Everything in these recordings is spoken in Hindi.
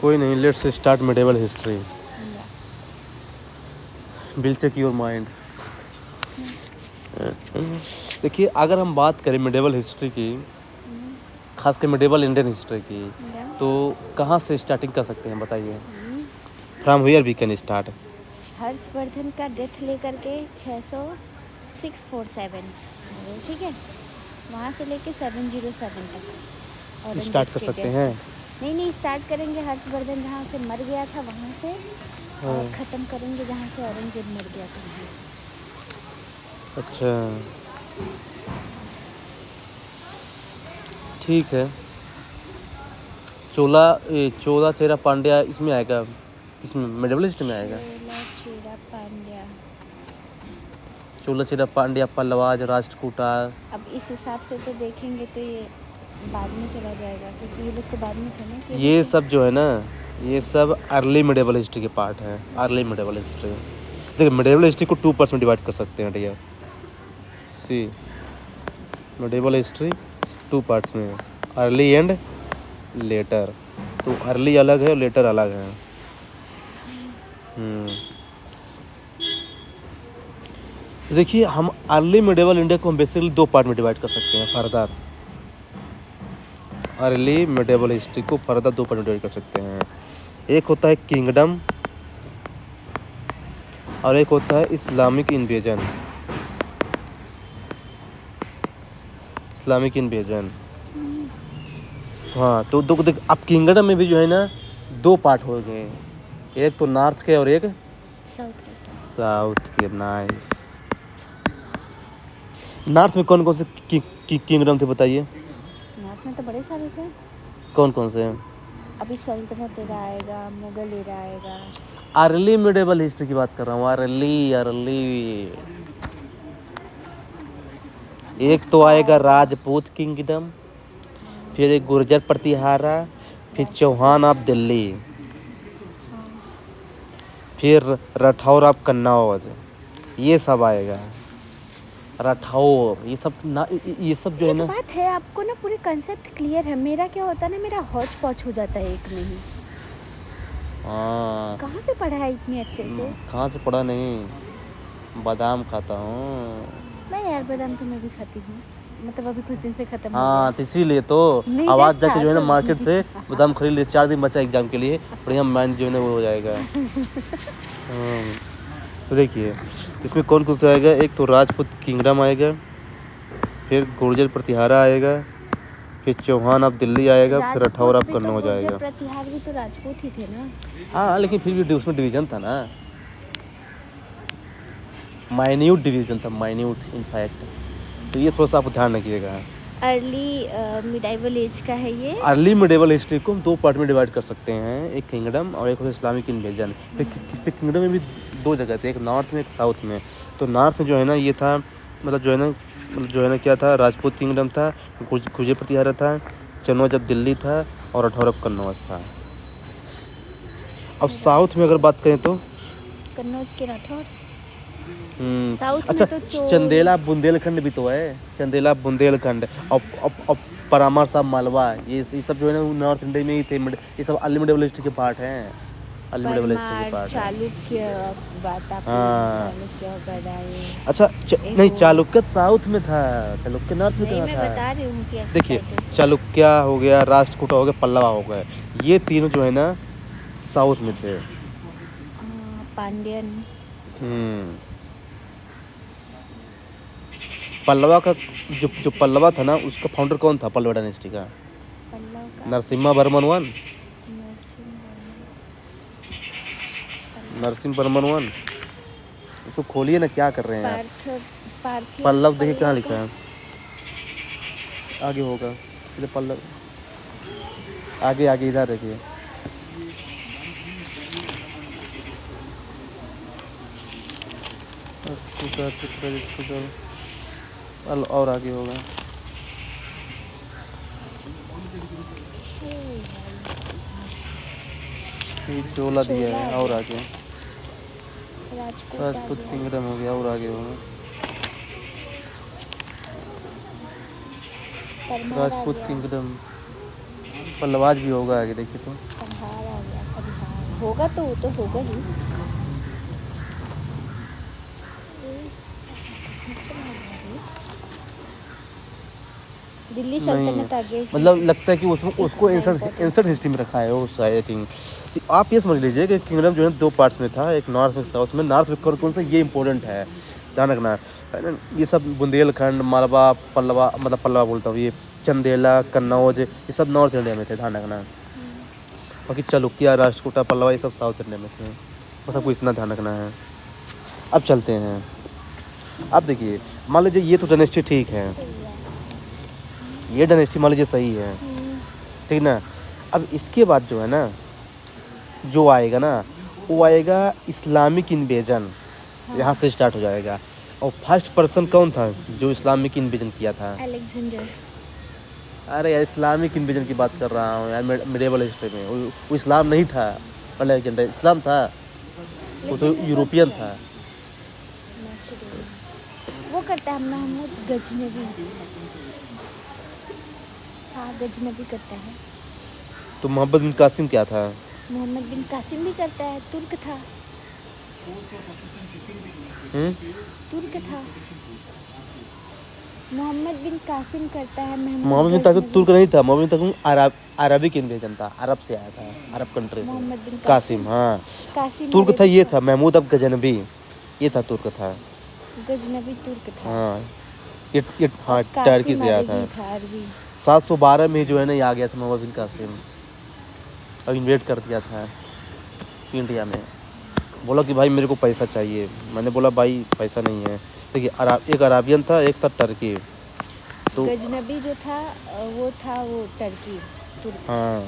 कोई नहीं, let's start medieval history. Yeah. Will check your mind. देखिए, अगर हम बात करें मेडिवल हिस्ट्री की, खासकर मेडिवल इंडियन हिस्ट्री की, Yeah. तो कहाँ से स्टार्टिंग कर सकते हैं बताइए? From where we can start? Harshavardhan का डेथ लेकर के 647, ठीक है, वहाँ से लेके 707 तक औरंगजेब स्टार्ट कर के सकते death हैं। तक। नहीं, स्टार्ट करेंगे हर्षवर्धन जहाँ से मर गया था वहाँ से, और ख़त्म करेंगे जहाँ से औरंगजेब मर गया था वहाँ से। अच्छा, ठीक है। चोला चेरा पांड्या इसमें आएगा, इसमें मेडिवल हिस्ट्री में आएगा। चोला चेरा पांड्या, पल्लवाज, राष्ट्रकूटा। अब इस हिसाब से तो देखेंगे तो ये बाद में चला जाएगा, क्योंकि ये लोग तो बाद में थे ना। ये सब जो है ना, ये सब अर्ली मेडिवल हिस्ट्री के पार्ट हैं। अर्ली मेडिवल हिस्ट्री, देखिए मेडिवल हिस्ट्री को 2 पार्ट्स में डिवाइड कर सकते हैं डियर। सी, मेडिवल हिस्ट्री 2 पार्ट्स में, अर्ली एंड लेटर। तो अर्ली अलग है और लेटर अलग है। देखिए, हम अर्ली मेडिवल इंडिया को हम बेसिकली 2 पार्ट में डिवाइड कर सकते हैं फर्दर। अर्ली मेडिवल हिस्ट्री को फर्दर 2 पार्ट में डिवाइड कर सकते हैं। एक होता है किंगडम और एक होता है इस्लामिक इन्वेजन। इस्लामिक इन्वेजन, हाँ। तो देख, अब किंगडम में भी जो है ना 2 पार्ट हो गए, एक तो नॉर्थ के और एक साउथ के। नाइस। नॉर्थ में कौन कौन से किंगडम थे बताइए? नॉर्थ में तो बड़े सारे थे। कौन कौन से? अभी सल्तनत एरा आएगा, मुगल एरा आएगा। अर्ली मेडिवल हिस्ट्री की बात कर रहा हूँ। अर्ली एक तो आएगा राजपूत किंगडम, फिर एक गुर्जर प्रतिहारा, फिर चौहान ऑफ दिल्ली, फिर राठौर ऑफ कन्नौज, ये सब आएगा। राठौर, ये सब जो है ना। बात है, आपको ना पूरे कंसेप्ट क्लियर है। मेरा क्या होता है ना, मेरा हौच पौच हो जाता है एक में ही। हाँ, कहाँ से पढ़ा है इतने अच्छे से? कहाँ से पढ़ा नहीं, बादाम खाता हूँ मैं यार, बादाम तो मैं भी खाती हूँ, मतलब अभी कुछ दिन से खत्म हो हाँ, गया। तो इसीलिए तो आवाज़ जाके जो है ना मार्केट से बादाम खरीद ले। 4 दिन बचा एग्जाम के लिए, बढ़िया माइंड जो है ना वो हो जाएगा। तो देखिए, इसमें कौन कौन सा आएगा? एक तो राजपूत किंगडम आएगा, फिर गुर्जर प्रतिहारा आएगा, फिर चौहान ऑफ दिल्ली आएगा, फिर राठौर ऑफ कन्नौज आएगा। प्रतिहार भी तो राजपूत ही थे ना। हाँ, लेकिन फिर भी उसमें डिवीजन था ना, माइन्यूट डिवीजन था, माइन्यूट इनफैक्ट। तो ये थोड़ा सा आप ध्यान रखिएगा। अर्ली मिडाइवल एज का है ये। अर्ली मिडिवल हिस्ट्री को हम 2 पार्ट में डिवाइड कर सकते हैं, एक किंगडम और एक इस्लामिक इन्वेजन। फिर किंगडम में भी 2 जगह थे, एक नॉर्थ में एक साउथ में। तो नॉर्थ में जो है ना ये था, मतलब जो है ना क्या था, राजपूत किंगडम था, गुर्जर प्रतिहारा था, चनौज ऑफ दिल्ली था और राठौर ऑफ कन्नौज था। अब साउथ में अगर बात करें तो कन्नौज के राठौर। अच्छा, चंदेला बुंदेलखंड भी तो है, चंदेला बुंदेलखंड और परामर साहब मालवा, ये सब जो है ना नॉर्थ इंडिया में ही थे। ये सब अर्ली मिडिवल हिस्ट्री के पार्ट हैं। अर्ली मिडिवल हिस्ट्री के पार्ट हैं। चालुक्य बात आप, हाँ। चालुक्य अच्छा, नहीं, चालुक्य साउथ में था, चालुक्य नॉर्थ में कहाँ था? मैं बता रही हूँ कि देखिए, चालुक्य हो गया, राष्ट्रकूटा हो गया, पल्लवा हो गया, ये तीनों जो है ना साउथ में थे। पांड्यन। पल्लवा का जो पल्लवा था ना, उसका फाउंडर कौन था पल्लवा डायनेस्टी का? नरसिम्हा वर्मन 1। नरसिम्हा वर्मन 1, उसको खोलिए ना, क्या कर रहे हैं आप? पल्लव देखिए कहाँ लिखा है, आगे होगा इधर पल्लव, आगे इधर देखिए। और आगे होगा, चोला दिया है, और आगे राजपूत किंगडम हो गया, और आगे होगा राजपूत किंगडम, पल्लवाज भी होगा आगे, देखिए तो अभी हाँ होगा तो वो तो होगा ही। दिल्ली नहीं सल्तनत आगे मतलब लगता है कि उसमें उसको इतना इंसर्ट important इंसर्ट हिस्ट्री में रखा है उस आई थिंक। तो आप ये समझ लीजिए कि किंगडम जो है 2 पार्ट्स में था, एक नॉर्थ में साउथ में। नॉर्थ में कौन कौन सा ये इंपॉर्टेंट है ध्यान रखना है ना। ये सब बुंदेलखंड, मालवा, पल्लवा, मतलब पल्लवा बोलता हूँ, ये चंदेला, कन्नौज, ये सब नॉर्थ इंडिया में थे, ध्यान रखना। बाकी चालुक्य, राष्ट्रकूटा, पल्लवा ये सब साउथ इंडिया में थे। बस आपको इतना ध्यान रखना है। अब चलते हैं। अब देखिए मान लीजिए ये तो डायनेस्टी ठीक है, ये डायनेस्टी मान लीजिए सही है, ठीक ना। अब इसके बाद जो है ना, जो आएगा ना वो आएगा इस्लामिक इन्वेजन, यहाँ से स्टार्ट हो जाएगा। और फर्स्ट पर्सन कौन था जो इस्लामिक इन्वेजन किया था? अलेक्जेंडर। अरे यार इस्लामिक इन्वेजन की बात कर रहा हूँ यार, मिडेवल हिस्ट्री में वो इस्लाम नहीं था। अलेक्जेंडर इस्लाम था, वो तो यूरोपियन था। वो करता है मोहम्मद गजनबी। हाँ गजनबी करता है। तो मोहम्मद बिन कासिम क्या था? मोहम्मद बिन कासिम भी करता है, तुर्क था। तुर्क था। मोहम्मद बिन कासिम करता है। मोहम्मद बिन कासिम तुर्क नहीं था, मोहम्मद बिन कासिम अरबिक इन्वेजन था, अरब से आया था, अरब कंट्री से। मोहम्मद बिन कासिम, हाँ कासिम तुर्क था, ये था महमूद अब गजनबी, ये था तुर्क था। गजनबी तुर्क था। हाँ ये हाँ टर्की कासिम से आया अरबी था। था, अरबी। 712 में जो है ना ये आ गया था मोहम्मद बिन कासिम, और इन्वेट कर दिया था इंडिया में। बोला कि भाई मेरे को पैसा चाहिए। मैंने बोला भाई पैसा नहीं है। देखिए एक अराबियन था, एक था टर्की। तो गजनबी जो था वो टर्की, तुर्क। हाँ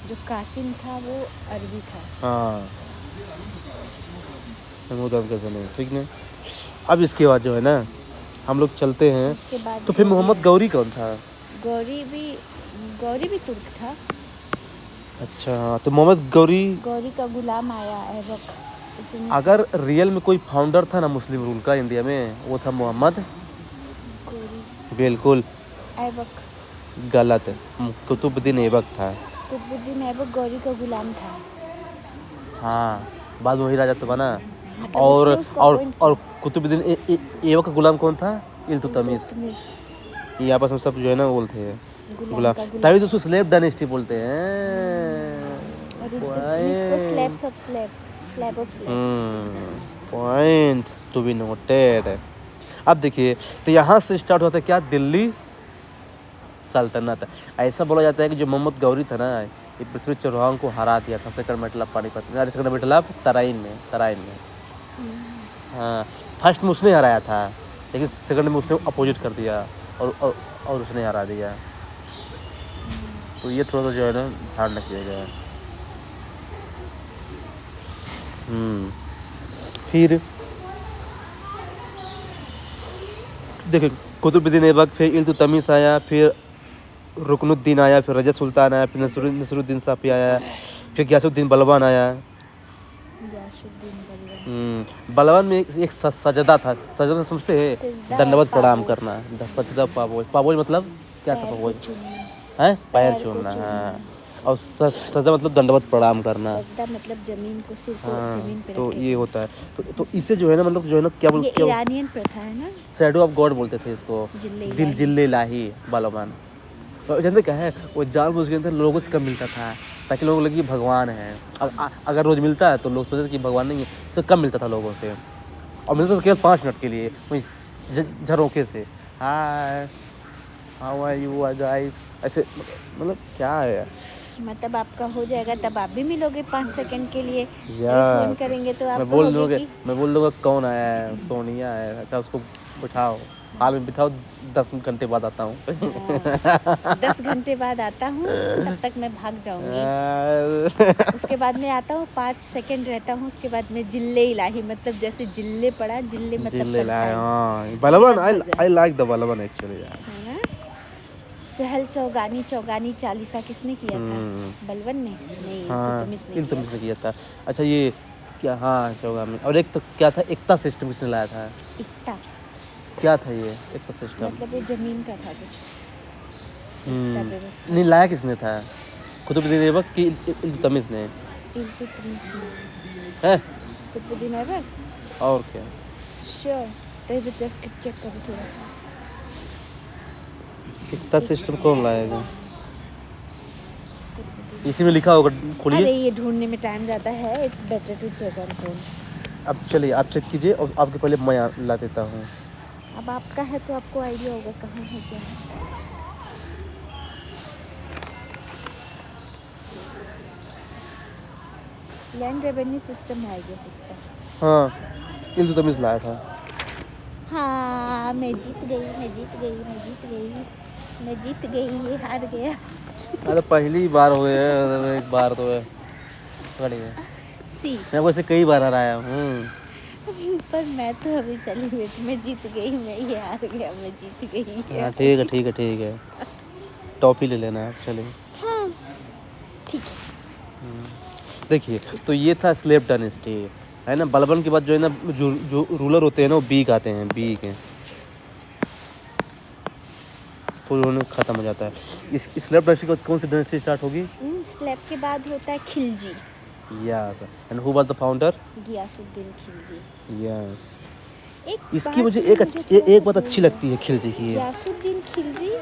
जो कासिम था वो अरबी था। हाँ महमूद अब गजनबी, ठीक है। अब इसके बाद जो है ना हम लोग चलते हैं। उसके बाद तो फिर मोहम्मद गौरी कौन था? गौरी भी तुर्क था। अच्छा हाँ, तो मोहम्मद गौरी का गुलाम आया ऐबक। अगर रियल में कोई फाउंडर था ना मुस्लिम रूल का इंडिया में, वो था मोहम्मद गौरी। बिल्कुल ऐबक। गलत, कुतुबुद्दीन ऐबक था। कुतुबुद्दीन ऐबक गौरी का गुलाम था। हाँ बाद में वही राजा तो बना। मतलब और उसने उसको और appoint और कुतुबुद्दीन ऐबक का गुलाम कौन था? इल्तुतमिश। किया। ये आपस में सब जो है ना बोलते हैं गुलाम, का तभी तो उसको स्लेव डायनेस्टी बोलते हैं। और इल्तुतमिश को slabs of slabs. Point to be noted. अब देखिए तो यहाँ से स्टार्ट होता है क्या? दिल्ली सल्तनत। ऐसा बोला जाता है कि जो मोहम्मद गौरी था ना, ये पृथ्वी चौहान को हरा दिया था सेकंड मेटल ऑफ पानीपत में, सेकंड मेटल ऑफ तराइन में। हाँ फर्स्ट में उसने हराया था, लेकिन सेकंड में उसने अपोजिट कर दिया और उसने हरा दिया। तो ये थोड़ा सा जो है ना ध्यान रखिएगा। फिर देखिए कुतुबुद्दीन ऐबक, फिर इल्तुतमिश आया, फिर रुकनुद्दीन आया, फिर रज़ा सुल्तान आया, फिर नसरुद्दीन शाफी आया, फिर गियासुद्दीन बलबान आया। बलबान में एक सजदा था। सजदा समझते हैं? दंडवत प्रणाम करना। सजदा पावोज मतलब क्या था? पावोज है पैर चूमना। हाँ और सजदा मतलब दंडवत प्रणाम करना। सजदा मतलब जमीन को सिर को जमीन पे तो रखे। ये होता है। तो इससे जो है ना मतलब जो है ना क्या बोलते हैं, ईरानियन प्रथा है ना, शैडो ऑफ गॉड बोलते थे इसको, जिल्ले इलाही बलबान। तो जानते क्या है, वो जानबूझ के लोगों से कम मिलता था ताकि लोगों को लगे भगवान है। अगर रोज मिलता है तो लोग सोचते कि भगवान नहीं है, उससे कम मिलता था लोगों से। और मिलता था केवल 5 मिनट के लिए, झरोखे से। Hi how are you guys, ऐसे मतलब क्या है। मतलब आपका हो जाएगा तब आप भी मिलोगे 5 सेकंड के लिए। यार फोन करेंगे तो आप मैं बोल दूंगा कौन आया है, सोनिया है। अच्छा उसको उठाओ, हाल में बिठाओ, 10 घंटे बाद आता हूँ। 10 घंटे बाद आता हूँ, तब तक मैं भाग जाऊंगी। उसके बाद में आता हूँ, 5 सेकंड रहता हूँ, उसके बाद में जिल्ले इलाही मतलब जैसे जिल्ले पड़ा, जिल्ले मतलब Balban. I like the Balban actually यार। चहल चौगानी चालीसा किसने किया था? बलबन ने? नहीं, इल्तुतमिश ने किया था। अच्छा ये क्या, हाँ चौगानी। और एक तो क्या था, एकता सिस्टम किसने लाया था? एकता क्या था ये एकता सिस्टम? मतलब ये जमीन का था कुछ। नहीं लाया किसने था? कुतुबुद्दीन ऐबक की इल्तुतमिश ने? इल्तुतमिश है कुतुबुद्दीन ऐबक। और क्या। श्योर, तो इधर चेक करो थोड़ा सा। कितना सिस्टम कौन लाएगा? इसी में लिखा होगा, अरे खोलिए। ये ढूंढने में टाइम जाता है, it's better to check on phone. अब चलिए आप चेक कीजिए और आपके पहले मैं ला देता हूँ। अब आपका है तो आपको आइडिया होगा कहाँ है क्या है। लैंड रेवेन्यू सिस्टम है ये सकता। हाँ इल्तुतमिश लाया था। हाँ मैं जीत गई, ये हार गया। अरे पहली बार हुए है, एक बार तो है बढ़िया। सी मैं वैसे कई बार हराया हूँ। पर मैं तो अभी सेलिब्रेट में जीत गई, मैं ये हार गया, मैं जीत गई। हाँ ठीक है टॉफी ले लेना आप, चलिए। हाँ ठीक है। देखिए तो ये था स्लेव डायनेस्टी, है ना। बलबन के बाद जो है ना, जो रूलर होते हैं ना, वो बीक आते हैं, बीक हैं, तो उन्होंने ख़त्म हो जाता है। इस स्लेव डायनेस्टी के बाद कौन सी डायनेस्टी स्टार्ट होगी? स्लैब के बाद होता है Khilji, yes. And who was the founder? Ghiyasuddin Khilji. Yes. एक इसकी बात मुझे मुझे एक थोड़ा बात सा अच्छी भूल लगती है खिलजी की। गियासुद्दीन खिलजी और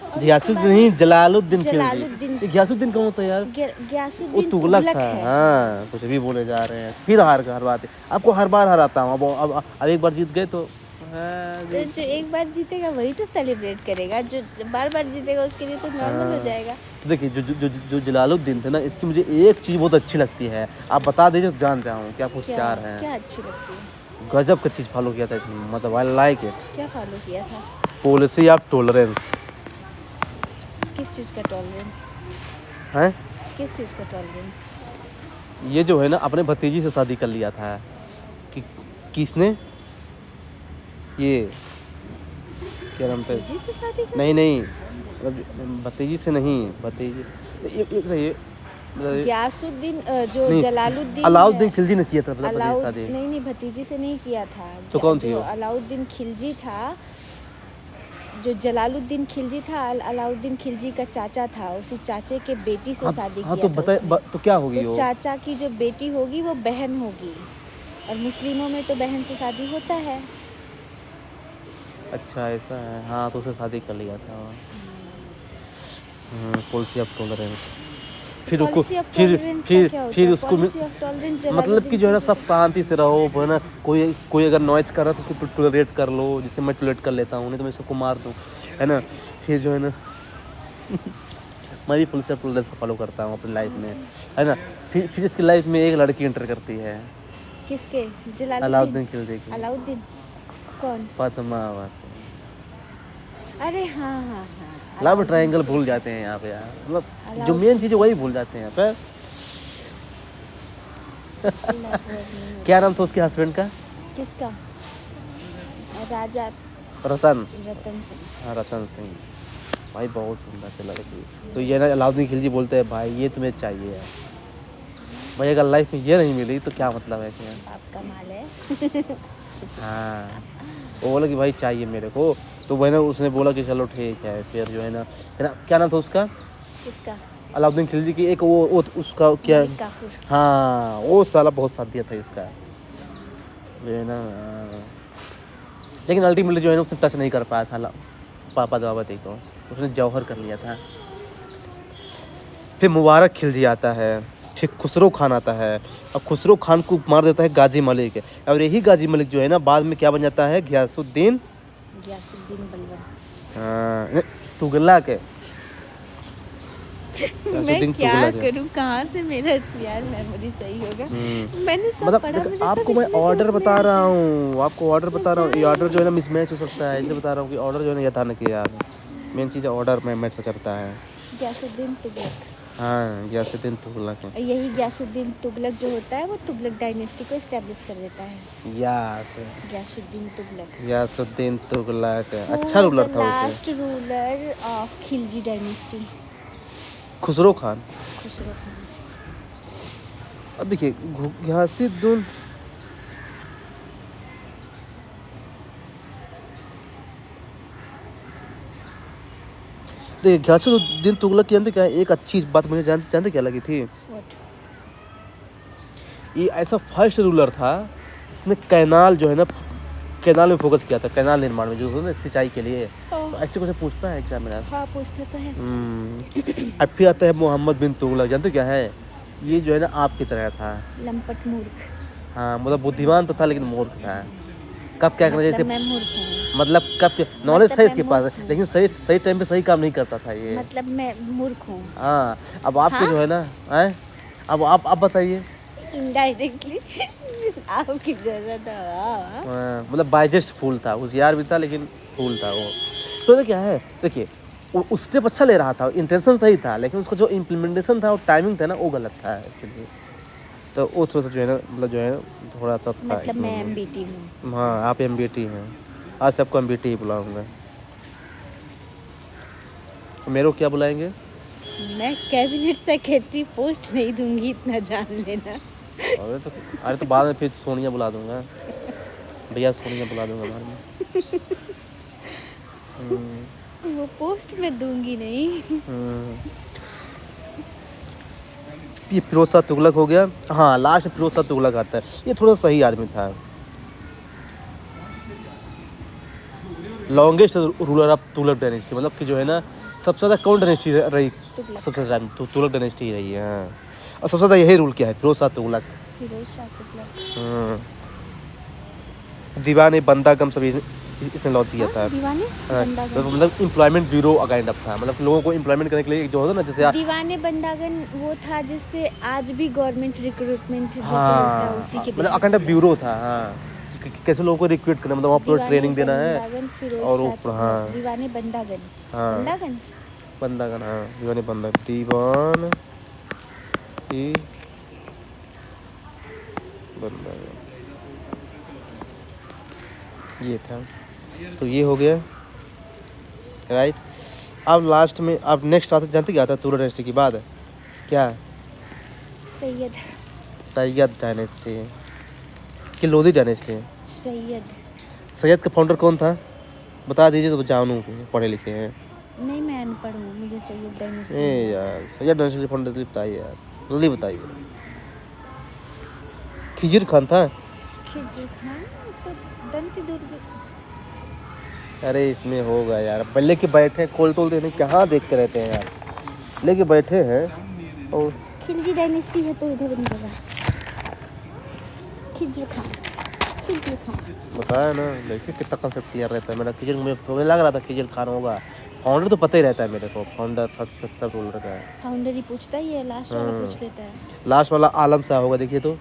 उसके गियासुद्दीन बाद नहीं, जलालुद्दीन खिलजी। जलालुद्दीन। ये गियासुद्दीन कौन होता है यार? वो गियासुद्दीन तुगलक था। है। हाँ कुछ भी बोले जा रहे हैं, फिर हर बात है। आपको हर बार हराता हूँ। अब एक बार जीत गए तो तो जो एक बार जीतेगा वही तो सेलिब्रेट करेगा, जो बार बार जीतेगा उसके लिए तो नॉर्मल हो जाएगा। तो देखिए जो जलालुद्दीन थे ना, इसकी मुझे एक चीज़ बहुत अच्छी लगती है, आप बता दीजिए तो जानते हूँ क्या होशियार है। क्या अच्छी लगती है? गजब का चीज़ फॉलो किया था इसने, मतलब आई लाइक इट। क्या फॉलो किया था? Policy of tolerance. किस चीज़ का टॉलरेंस? है किस चीज़ का टॉलरेंस? ये जो है ना, अपने भतीजी से शादी कर लिया था। कि किसने? ये क्या नाम था? जी से शादी कर? नहीं मतलब भतीजी से नहीं, भतीजी ये गियासुद्दीन जो नहीं, जलालुद्दीन अलाउद्दीन खिलजी ने किया था, मतलब भतीजी अलाउद शादी। नहीं भतीजी से नहीं किया था। तो कौन थी जो वो? अलाउद्दीन खिलजी था, जो जलालुद्दीन खिलजी था, अलाउद्दीन खिलजी का चाचा था, उसी चाचे के बेटी से शादी हाँ किया तो था बताए उसने। तो क्या होगी तो वो? चाचा की जो बेटी होगी वो बहन होगी, और मुस्लिमों में तो बहन से शादी होता है। अच्छा ऐसा है। हाँ तो उससे शादी कर लिया था। Policy of tolerance. फिर उसको पॉलिसी ऑफ टॉलरेंस का क्या होता फिर है? उसको पॉलिसी ऑफ टॉलरेंस मतलब कि जो है ना, सब शांति से रहो, है ना। कोई अगर नॉइज कर रहा है तो उसको टॉलरेट कर लो, जिससे मैं टॉलरेट कर लेता हूँ, नहीं तो मैं सबको मार दूँ, है ना। फिर जो है ना मैं भी पॉलिसी ऑफ टॉलरेंस को फॉलो करता हूँ अपनी लाइफ में, है ना। फिर इसकी लाइफ में एक लड़की एंटर करती है। किसके? अलाउद्दीन खिलजी की। अलाउद्दीन कौन? फातिमा। अरे हाँ लव ट्रायंगल भूल जाते हैं यहाँ पे यार, मतलब जो मेन चीज़ है वही भूल जाते हैं यहाँ पे। क्या नाम था उसके हस्बैंड का? किसका? राजा रतन सिंह। हाँ रतन सिंह। भाई बहुत सुंदर थे लड़की। तो ये ना अलाउद्दीन खिलजी बोलते हैं, भाई ये तुम्हें चाहिए यार। भाई अगर लाइफ में ये नहीं मिली तो क्या मतलब है क्या? आपका माल है। हाँ वो बोला कि भाई चाहिए मेरे को, तो वही ना उसने बोला कि चलो ठीक है। फिर जो है ना क्या नाम था उसका? किसका? अलाउद्दीन खिलजी की एक वो उसका क्या? काफूर। हाँ वो साला बहुत साथ दिया था इसका, जो है ना। लेकिन अल्टीमेटली जो है ना, उसने टच नहीं कर पाया था पापा द्वावती को, उसने जौहर कर लिया था। फिर मुबारक खिलजी आता है, फिर खुसरो खान आता है। अब खुसरो खान को मार देता है गाजी मलिक, और यही गाजी मलिक जो है ना, बाद में क्या बन जाता है? गियासुद्दीन बलबन। हाँ तुगलक है। मैं क्या करूं, कहाँ से मेरा यार मेमोरी सही होगा? मैंने सब मतलब पढ़ा, मुझे आपको मैं ऑर्डर बता रहा हूँ, ये ऑर्डर जो है ना मिसमैच हो सकता है, इसलिए बता रहा हूँ कि ऑर्डर जो है ना यथा न किया यार। मेन चीज़ ऑर्डर में मैटर करता है। गियासुद्दीन तुगलक। हाँ गियासुद्दीन तुगलक है। यही गियासुद्दीन तुगलक जो होता है वो तुगलक डायनेस्टी को एस्टेब्लिश कर देता है। गियासुद्दीन तुगलक अच्छा रूलर था। Last ruler of Khilji dynasty. Khusro Khan. Khusro. अब देखिए गियासुद्दीन गियासुद्दीन तुगलक के अंदर क्या एक अच्छी बात मुझे जानते क्या लगी थी? ये ऐसा फर्स्ट रूलर था, इसने कैनाल जो है ना, कैनाल में फोकस किया था, कैनाल निर्माण में, जो होता है ना सिंचाई के लिए। तो ऐसे कुछ पूछता है क्या मेरा? हाँ पूछते तो है। अब फिर आता है मोहम्मद बिन तुगलक। जानते क्या है? ये जो है ना आपकी तरह था, लंपट मूर्ख। हाँ मतलब बुद्धिमान तो था लेकिन मूर्ख था। कब क्या करना चाहिए, मैं मूर्ख हूँ। मतलब कब नॉलेज था मैं इसके पास, मूर्ख हूँ। लेकिन सही सही टाइम पे सही काम नहीं करता था ये। मतलब मैं मूर्ख हूँ। हाँ अब आपके हाँ? जो है ना, हैं अब आप बताइए। इनडायरेक्टली आपकी जैसा था। हाँ, मतलब बाइजेस्ट फूल था, होशियार भी था लेकिन फूल था वो। तो ये क्या है, देखिए उस स्टेप अच्छा ले रहा था, इंटेंशन सही था, लेकिन उसका जो इम्प्लीमेंटेशन था और टाइमिंग था ना वो गलत था एक्चुअली। तो वो थोड़ा सा जो है ना, मतलब जो है थोड़ा सा था मतलब इसमें मैं भी। एमबीटी हूँ। हाँ आप एमबीटी हैं, आज सबको एमबीटी ही बुलाऊंगा। मेरे को क्या बुलाएंगे? मैं कैबिनेट सेक्रेटरी पोस्ट नहीं दूंगी, इतना जान लेना। अरे तो बाद में फिर सोनिया बुला दूंगा, भैया सोनिया बुला दूंगा बाद में। वो पोस्ट मैं दूंगी नहीं। ये फिरोज शाह तुगलक हो गया। हाँ लास्ट में फिरोज शाह तुगलक आता है, ये थोड़ा सही आदमी था। Longest ruler of Tughlaq dynasty, मतलब कि जो है ना सबसे ज़्यादा कौन डायनेस्टी रही, सबसे ज़्यादा तुगलक डायनेस्टी ही रही है। हाँ और सबसे ज़्यादा यही रूल किया है, फिरोज शाह तुगलक। फिरोज शाह तुगलक। दीवाने बंदागम सभी इसने लॉन्च किया था। दीवाने हाँ, बंदागन। तो मतलब एम्प्लॉयमेंट ब्यूरो काइंड ऑफ था, मतलब लोगों को एम्प्लॉयमेंट करने के लिए जो होता है ना, जैसे दीवाने बंदागन वो था जिससे आज भी गवर्नमेंट रिक्रूटमेंट जैसे होता है उसी के मतलब अकाउंट ब्यूरो था। हाँ कैसे लोगों को रिक्रूट करना, मतलब वहाँ पर ट्रेनिंग देना है। और वो हाँ दीवाने बंदागन। हाँ बंदागन बंदागन, हाँ दीवाने बंदागन, दीवान ही बंदागन, ये था। तो ये हो गया राइट। अब लास्ट में अब नेक्स्ट आता, जानते क्या आता है तुगलक डायनेस्टी के बाद? क्या? सैयद। सैयद डायनेस्टी कि लोधी डायनेस्टी? सैयद। सैयद का फाउंडर कौन था बता दीजिए, तो जानूँ, पढ़े लिखे हैं। नहीं मैं अनपढ़ हूँ, मुझे सैयद डायनेस्टी। ए यार सैयद डायनेस्टी का फाउंडर बताइए यार, जल्दी बताइए। खिजिर खान था। खिज्र खान तो दंती दुर्ग। अरे इसमें होगा यार, पहले के बैठे खोल तोल देने कहाँ देखते रहते हैं यार, लेके बैठे हैं। और खिलजी डायनेस्टी है तो इधर नहीं लगा। खिज्र खान। खिज्र खान बताया ना, देखिए कितना कंसेप्ट क्लियर रहता है मेरा। खिजिर मुझे लग रहा था खिजिर खान होगा, फाउंडर तो पता ही रहता है मेरे को, फाउंडर सब रूलर का है। फाउंडर ही पूछता ही है, लास्ट वाला पूछ लेता है। लास्ट वाला आलम शाह होगा, देखिए तो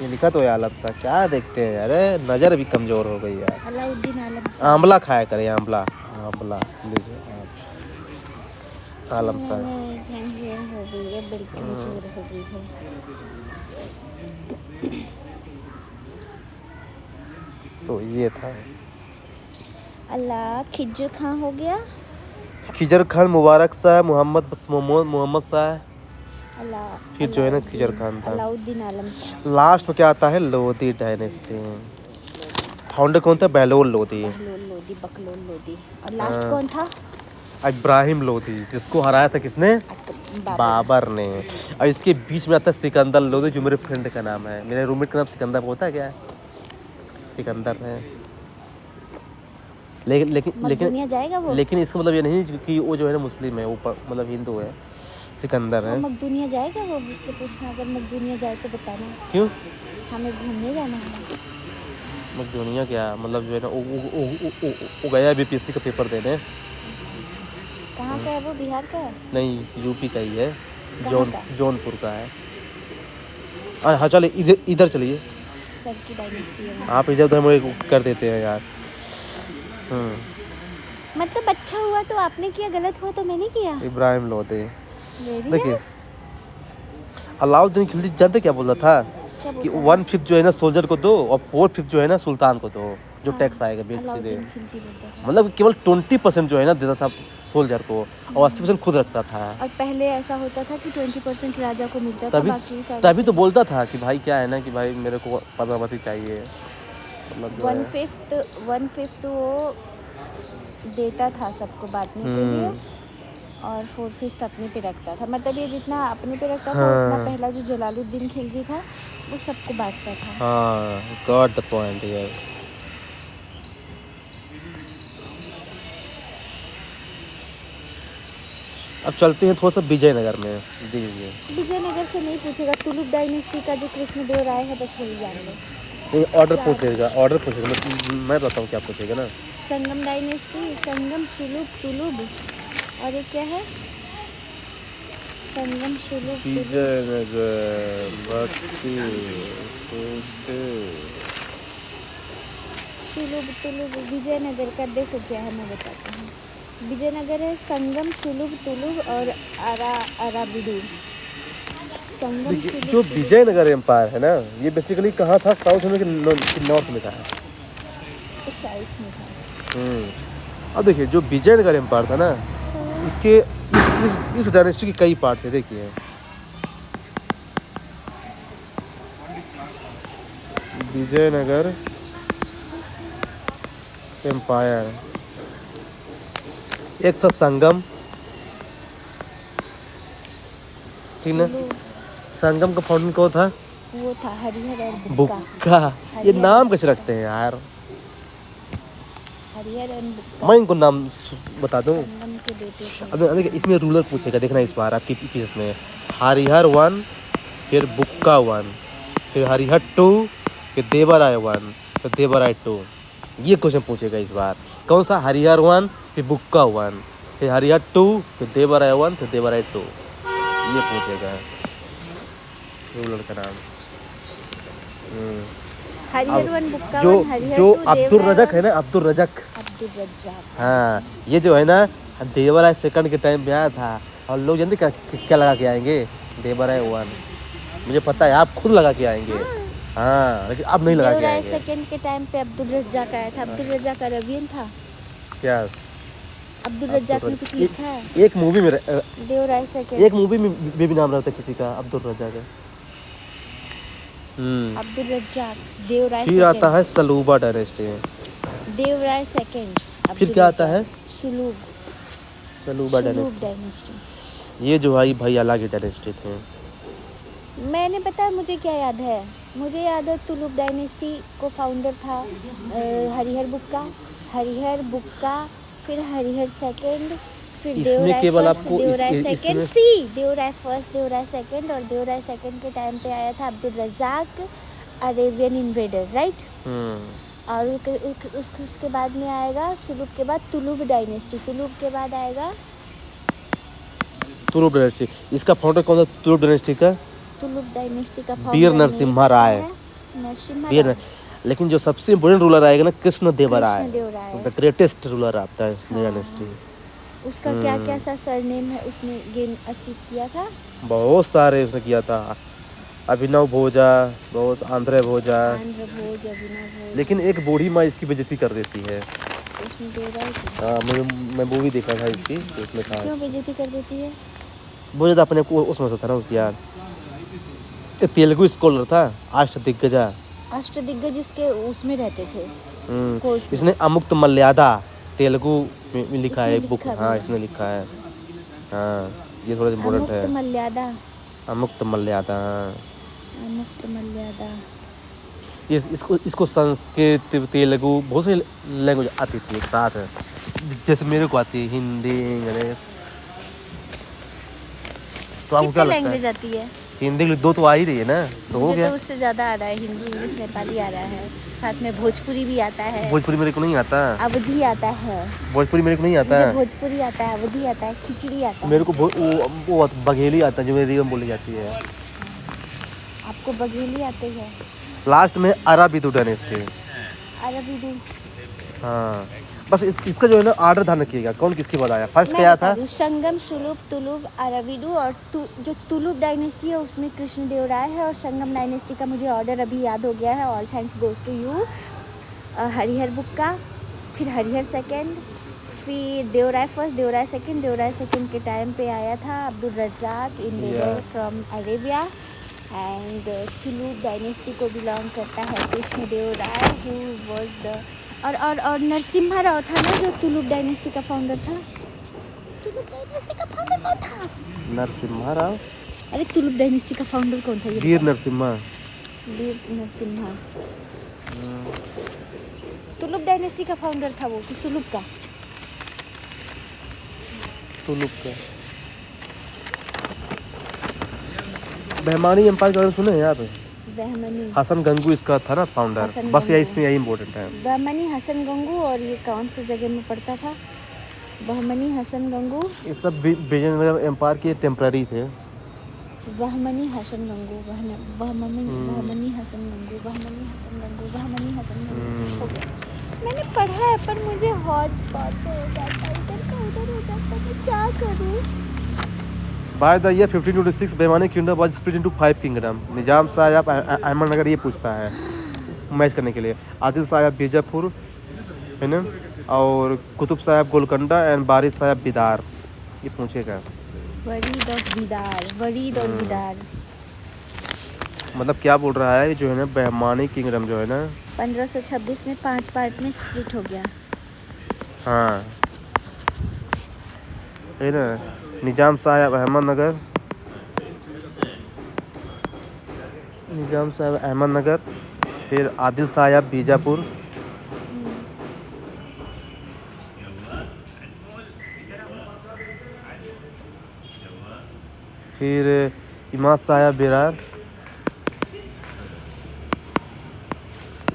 ये लिखा तो है आलम शाह, क्या देखते हैं यार, नज़र भी कमज़ोर हो गई यार। अलाउद्दीन आलम शाह। आंवला खाया करे, आंवला आंवला आलम शाह। हो गई है, बिल्कुल जोर हो गई है। तो ये था। अल्लाह खिज्र खान हो गया। खिजर खान, मुबारक शाह, मोहम्मद शाह, अल्लाह फिर जो है ना खिजर खान था। अलाउद्दीन आलम शाह। लास्ट में क्या आता है, लोधी डायनेस्टी। फाउंडर कौन था? बहलोल लोधी। बहलोल लोधी, बकलोल लोधी। और लास्ट कौन था? इब्राहिम लोधी, जिसको हराया था किसने? बाबर ने। और इसके बीच में आता है सिकंदर लोधी, जो मेरे फ्रेंड का नाम है, मेरे रूममेट का नाम सिकंदर होता है क्या? सिकंदर है। लेकिन जाएगा वो? लेकिन इसका मतलब ये नहीं कि वो जो है ना मुस्लिम है, वो मतलब हिंदू है। सिकंदर है। मकदूनिया जाएगा वो? मुझसे पूछना, अगर मकदूनिया जाए तो बताना। क्यों? हमें घूमने जाना है। मकदूनिया क्या मतलब जो है ना, वो गया बीपीएससी का पेपर देने। कहाँ का है वो? बिहार का है? नहीं यूपी का ही है, कहाँ का? जौनपुर का है। हाँ चलिए इधर चलिए, सर की डायनेस्टी है। आप इधर उधर मुझे कर देते हैं यार। मतलब अच्छा हुआ तो आपने किया, गलत हुआ तो मैंने किया। इब्राहिम लोधी। Very देखिए nice। अलाउद्दीन खिलजी जानते क्या बोल रहा था? कि 1/5 जो है ना सोल्जर को दो और 4/5 जो है ना सुल्तान को दो, जो टैक्स आएगा बीच से दे। अलाउद्दीन खिलजी बोलता था। मतलब केवल 20% जो है ना देता था सोल्जर को, और 80% खुद रखता था। और पहले ऐसा होता था कि 20% राजा को मिलता था, बाकी तभी तो बोलता था कि भाई क्या है ना कि भाई मेरे को पद्मावती चाहिए, मतलब 1/5 वो देता था सबको बांटने के लिए। और 4/5 अपने पे रखता था। मतलब ये जितना अपने पे रखता था हाँ। उतना पहला जो जलालुद्दीन खिलजी था वो सबको बांटता था। हाँ, गॉट द पॉइंट यार। अब चलते हैं थोड़ा सा विजयनगर में। दीजिए विजयनगर से नहीं पूछेगा, तुलुप डायनेस्टी का जो कृष्णदेव राय है बस वही जान लो। ये ऑर्डर चार। पूछेगा, ऑर्डर पूछेगा, मैं बताऊँ क्या पूछेगा ना। संगम डायनेस्टी, संगम, सुलुप, तुलुब और ये क्या है? संगम, सुलुप, तुलुब। विजयनगर, भक्ति, सुलुब, तुलुब, विजयनगर का देखो क्या है मैं बताती हूँ। विजयनगर है संगम, सुलुब, तुलुब और अराबिडू। संगम, देखिए सुलुब, जो तुलुब। विजयनगर एम्पायर है ना, ये बेसिकली कहाँ था, साउथ में कि नॉर्थ में था? साउथ में था। अब देखिए जो विजयनगर एम्पायर था ना, इसके इस डायनेस्टी के कई पार्ट थे। देखिए विजयनगर एम्पायर, एक था संगम, ठीक ना? सुलुब, संगम का फाउंडर कौन था? वो था हरिहर और बुक्का। बुक्का। ये हरिहर नाम और कैसे बुक्का। रखते हैं यार? हरिहर और बुक्का मैं इनको नाम बता दूं। संगम के बेटे थे। अब देखिए इसमें रूलर पूछेगा, देखना इस बार आपकी पीस में। हरिहर 1, फिर बुक्का 1, फिर हरिहर 2, फिर देवराय 1, फिर देवराय 2। ये क्वेश्चन पूछेगा इस बार। कौन सा? हरिहर 1, फिर बुक्का 1, फिर हरिहर 2, फिर देवराय 1, फिर देवराय 2। ये पूछेगा रूलर का नाम। हरिहर अब वन, बुक्का जो वन, हरिहर जो 2, अब्दुल देवराय रजक है वन। ना, अब्दुल रजक, अब्दुल रज्जाक। हाँ, ये जो है ना देवराय सेकंड के टाइम पे आया था। और लोग जानते क्या लगा के आएंगे? देवराय 1। मुझे पता है आप खुद लगा के आएंगे। हाँ, लेकिन अब नहीं लगा के देवराय आएंगे। सेकंड के टाइम पे अब्दुल रज्जाक आया था। अब्दुल रज्जाक अरबियन था। क्या? अब्दुल रज्जाक ने कुछ लिखा है? एक मूवी में देवराय सेकंड। एक मूवी में भी नाम रहता है किसी का, अब्दुल रज्जाक का। अब्दुल रज्जाक, देवराय फिर आता सेकंड। है सलूबा डायनेस्टी। देवराय सेकंड। फिर क्या आता है? सुलूब। सलूबा सुलूब डायनेस्टी। डायनेस्टी। ये जो भाई अलग ही डायनेस्टी थे। मैंने पता मुझे क्या याद है? मुझे याद है तुलुप डायनेस्टी को फाउंडर था हरिहर बुक्का। हरिहर बुक्का, फिर हरिहर सेकंड, फिर इसमें देवराय केवल फर्स्ट, आपको देवराय सेकंड, इसमें सी देवराय फर्स्ट, देवराय सेकंड। और देवराय सेकंड के टाइम पे आया था Abdul Razzaq, Arabian invader, right. और उसके बाद में आएगा सुलूब के बाद तुलुप डायनेस्टी। तुलुप के बाद आएगा तुलुप डायनेस्टी। इसका फाउंडर कौन था तुलुप डायनेस्टी का? तुलुप डायनेस्टी का वीर फाउंडर नरसिम्हा राय। नरसिम्हा वीर, राय। लेकिन जो सबसे इम्पोर्टेंट रूलर आएगा ना, Krishnadevaraya, Krishnadevaraya. The greatest ruler आता है हाँ। डायनेस्टी। उसका क्या क्या सा सरनेम है उसने गेन अचीव किया था? बहुत सारे उसने किया था। अभिनव भोजा, बहुत आंध्र भोजा। आंध्र भोज, अभिनव भोज। लेकिन एक बूढ़ी माँ इसकी बेइज्जती कर देती है। कृष्णदेवराय की। हाँ, मैं मूवी देखा था इसकी, तो उसमें था। क्यों बेइज्जती कर देती है? बहुत ज़्यादा अपने को उसमें से था ना उस यार। एक तेलुगु स्कॉलर था, अष्टदिग्गजा। अष्टदिग्गज इसके उसमें रहते थे कोर्ट में। इसने अमुक्त मर्यादा तेलुगु में लिखा है एक बुक। लिखा हाँ, भी है। इसने लिखा है। हाँ, ये थोड़ा इम्पोर्टेंट है। अमुक्त मर्यादा। अमुक्त मर्यादा, हाँ। अमुक्त मर्यादा। इसको संस्कृत, तेलुगु, बहुत सी लैंग्वेज आती थी एक साथ है। जैसे मेरे को आती है हिंदी, इंग्लिश। तो आपको क्या कितनी लगता लैंग्वेज है? आती है? हिंदी इंग्लिश दो तो आ ही रही है ना, तो हो मुझे गया। तो उससे ज़्यादा आ रहा है, हिंदी, इंग्लिश, नेपाली आ रहा है, साथ में भोजपुरी भी आता है, भोजपुरी मेरे को नहीं आता। अवधी आता है। भोजपुरी मेरे को नहीं आता। मुझे भोजपुरी आता है, अवधी आता है, खिचड़ी आता है। मेरे को वो बघेली आता है जो मेरी में बोली जाती है। आपको बघेली आते हैं? लास्ट में अराबिदु डायनेस्टी। अरबिडू। हाँ, बस इसका जो है ना ऑर्डर ध्यान रखिएगा, कौन किसके बाद आया। फर्स्ट मैं क्या बता था? दूं, संगम, सुलुप, तुलुप, अरबिडू। और जो तुलुप डायनेस्टी है उसमें कृष्णदेवराय है। और संगम डायनेस्टी का मुझे ऑर्डर अभी याद हो गया है। All thanks goes to you. Harihar Bukka, फिर हरिहर सेकंड, फिर Devaraya first, Devaraya second. Devaraya second के टाइम पे आया था Abdul Razzaq, invader Yes. From Arabia. And Tuluva dynasty को बिलोंग करता है कृष्णदेवराय, हु वाज द और नरसिम्हा राव था ना जो तुलुप डायनेस्टी का फाउंडर था। तुलुप डायनेस्टी का फाउंडर कौन था? नरसिम्हा राव, अरे तुलुप डायनेस्टी का फाउंडर कौन था ये वीर बताओ। नरसिम्हा। वीर नरसिम्हा। तुलुप डायनेस्टी का फाउंडर था वो कि सुलुप का? तुलुप का। बहमानी एम्पायर के बारे में सुने हैं आप? बहमनी। हसन गंगू इसका था ना फाउंडर। हसन बस यही गंगू। इसमें यही इम्पोर्टेंट है। बहमनी हसन गंगू, और ये कौन सी जगह में पड़ता था? बहमनी हसन गंगू। ये सब विजयनगर एम्पायर के टेम्पररी थे। बहमनी हसन गंगू, बहमनी हसन गंगू, बहमनी हसन गंगू, बहमनी हसन गंगू। हो गया। मैंने पढ़ा है पर मुझे हौज पौच हो जाता है, इधर का उधर हो जाता है, मैं क्या करूँ? By the year 1526, बेमानी kingdom was split into 5 kingdom. निजाम साहब अहमदनगर ये पूछता है मैच करने के लिए। आदिल साहब बीजापुर है ना, और कुतुब साहब गोलकंडा एंड बारिश साहब बिदार, ये पूछेगा। वरीद और बिदार, वरीद और बिदार। मतलब क्या बोल रहा है जो है ना, बेमानी किंगडम जो है ना, 1526 में 5 पार्ट में स्प्लिट हो गया। हाँ है ना। निजाम साहब अहमदनगर, निजाम साहब अहमदनगर, फिर आदिल साहब बीजापुर, फिर इमाद साहब बिरार,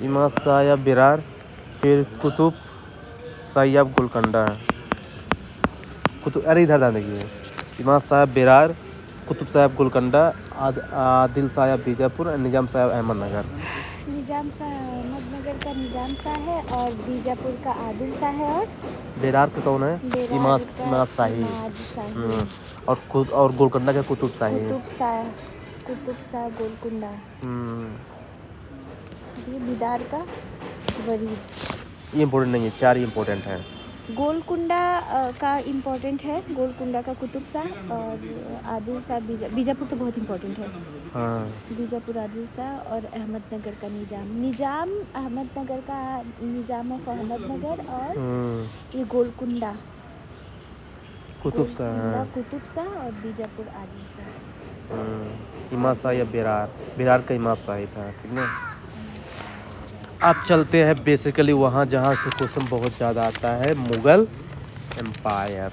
इमाद साहब बिरार, फिर कुतुब साहब गोलकंडा। कुतुब, अरे इधर ध्यान देखिए, इमाद साहब बिरार, कुतुब साहब गोलकंडा, आदिल साहब बीजापुर और निजाम साहब अहमदनगर। निजाम शाह अहमदनगर का निजाम शाह है, और बीजापुर का आदिल शाह है, और बिरार का कौन है? बेरार इमाद का इमाद शाही। इमाद शाही। और गोलकंडा का कुतुब शाही। कुतुब शाह गोलकुंडा। ये बिदार का वरीद। ये इम्पोर्टेंट नहीं है, 4 ही इम्पोर्टेंट है। गोलकुंडा का इम्पोर्टेंट है, गोलकुंडा का कुतुब शाह, और आदिल शाह बीजापुर तो बहुत इम्पोर्टेंट है। हाँ बीजापुर आदिल शाह, और अहमदनगर का निजाम अहमदनगर का निजाम ऑफ अहमदनगर, और ये गोलकुंडा कुतुब शाह, कुतुब शाह, और बीजापुर आदिल शाह। इमाद शाह या बिरार, बिरार का इमाद शाही था, ठीक ना। अब चलते हैं बेसिकली वहाँ जहाँ से क्वेश्चन बहुत ज़्यादा आता है, मुग़ल एम्पायर।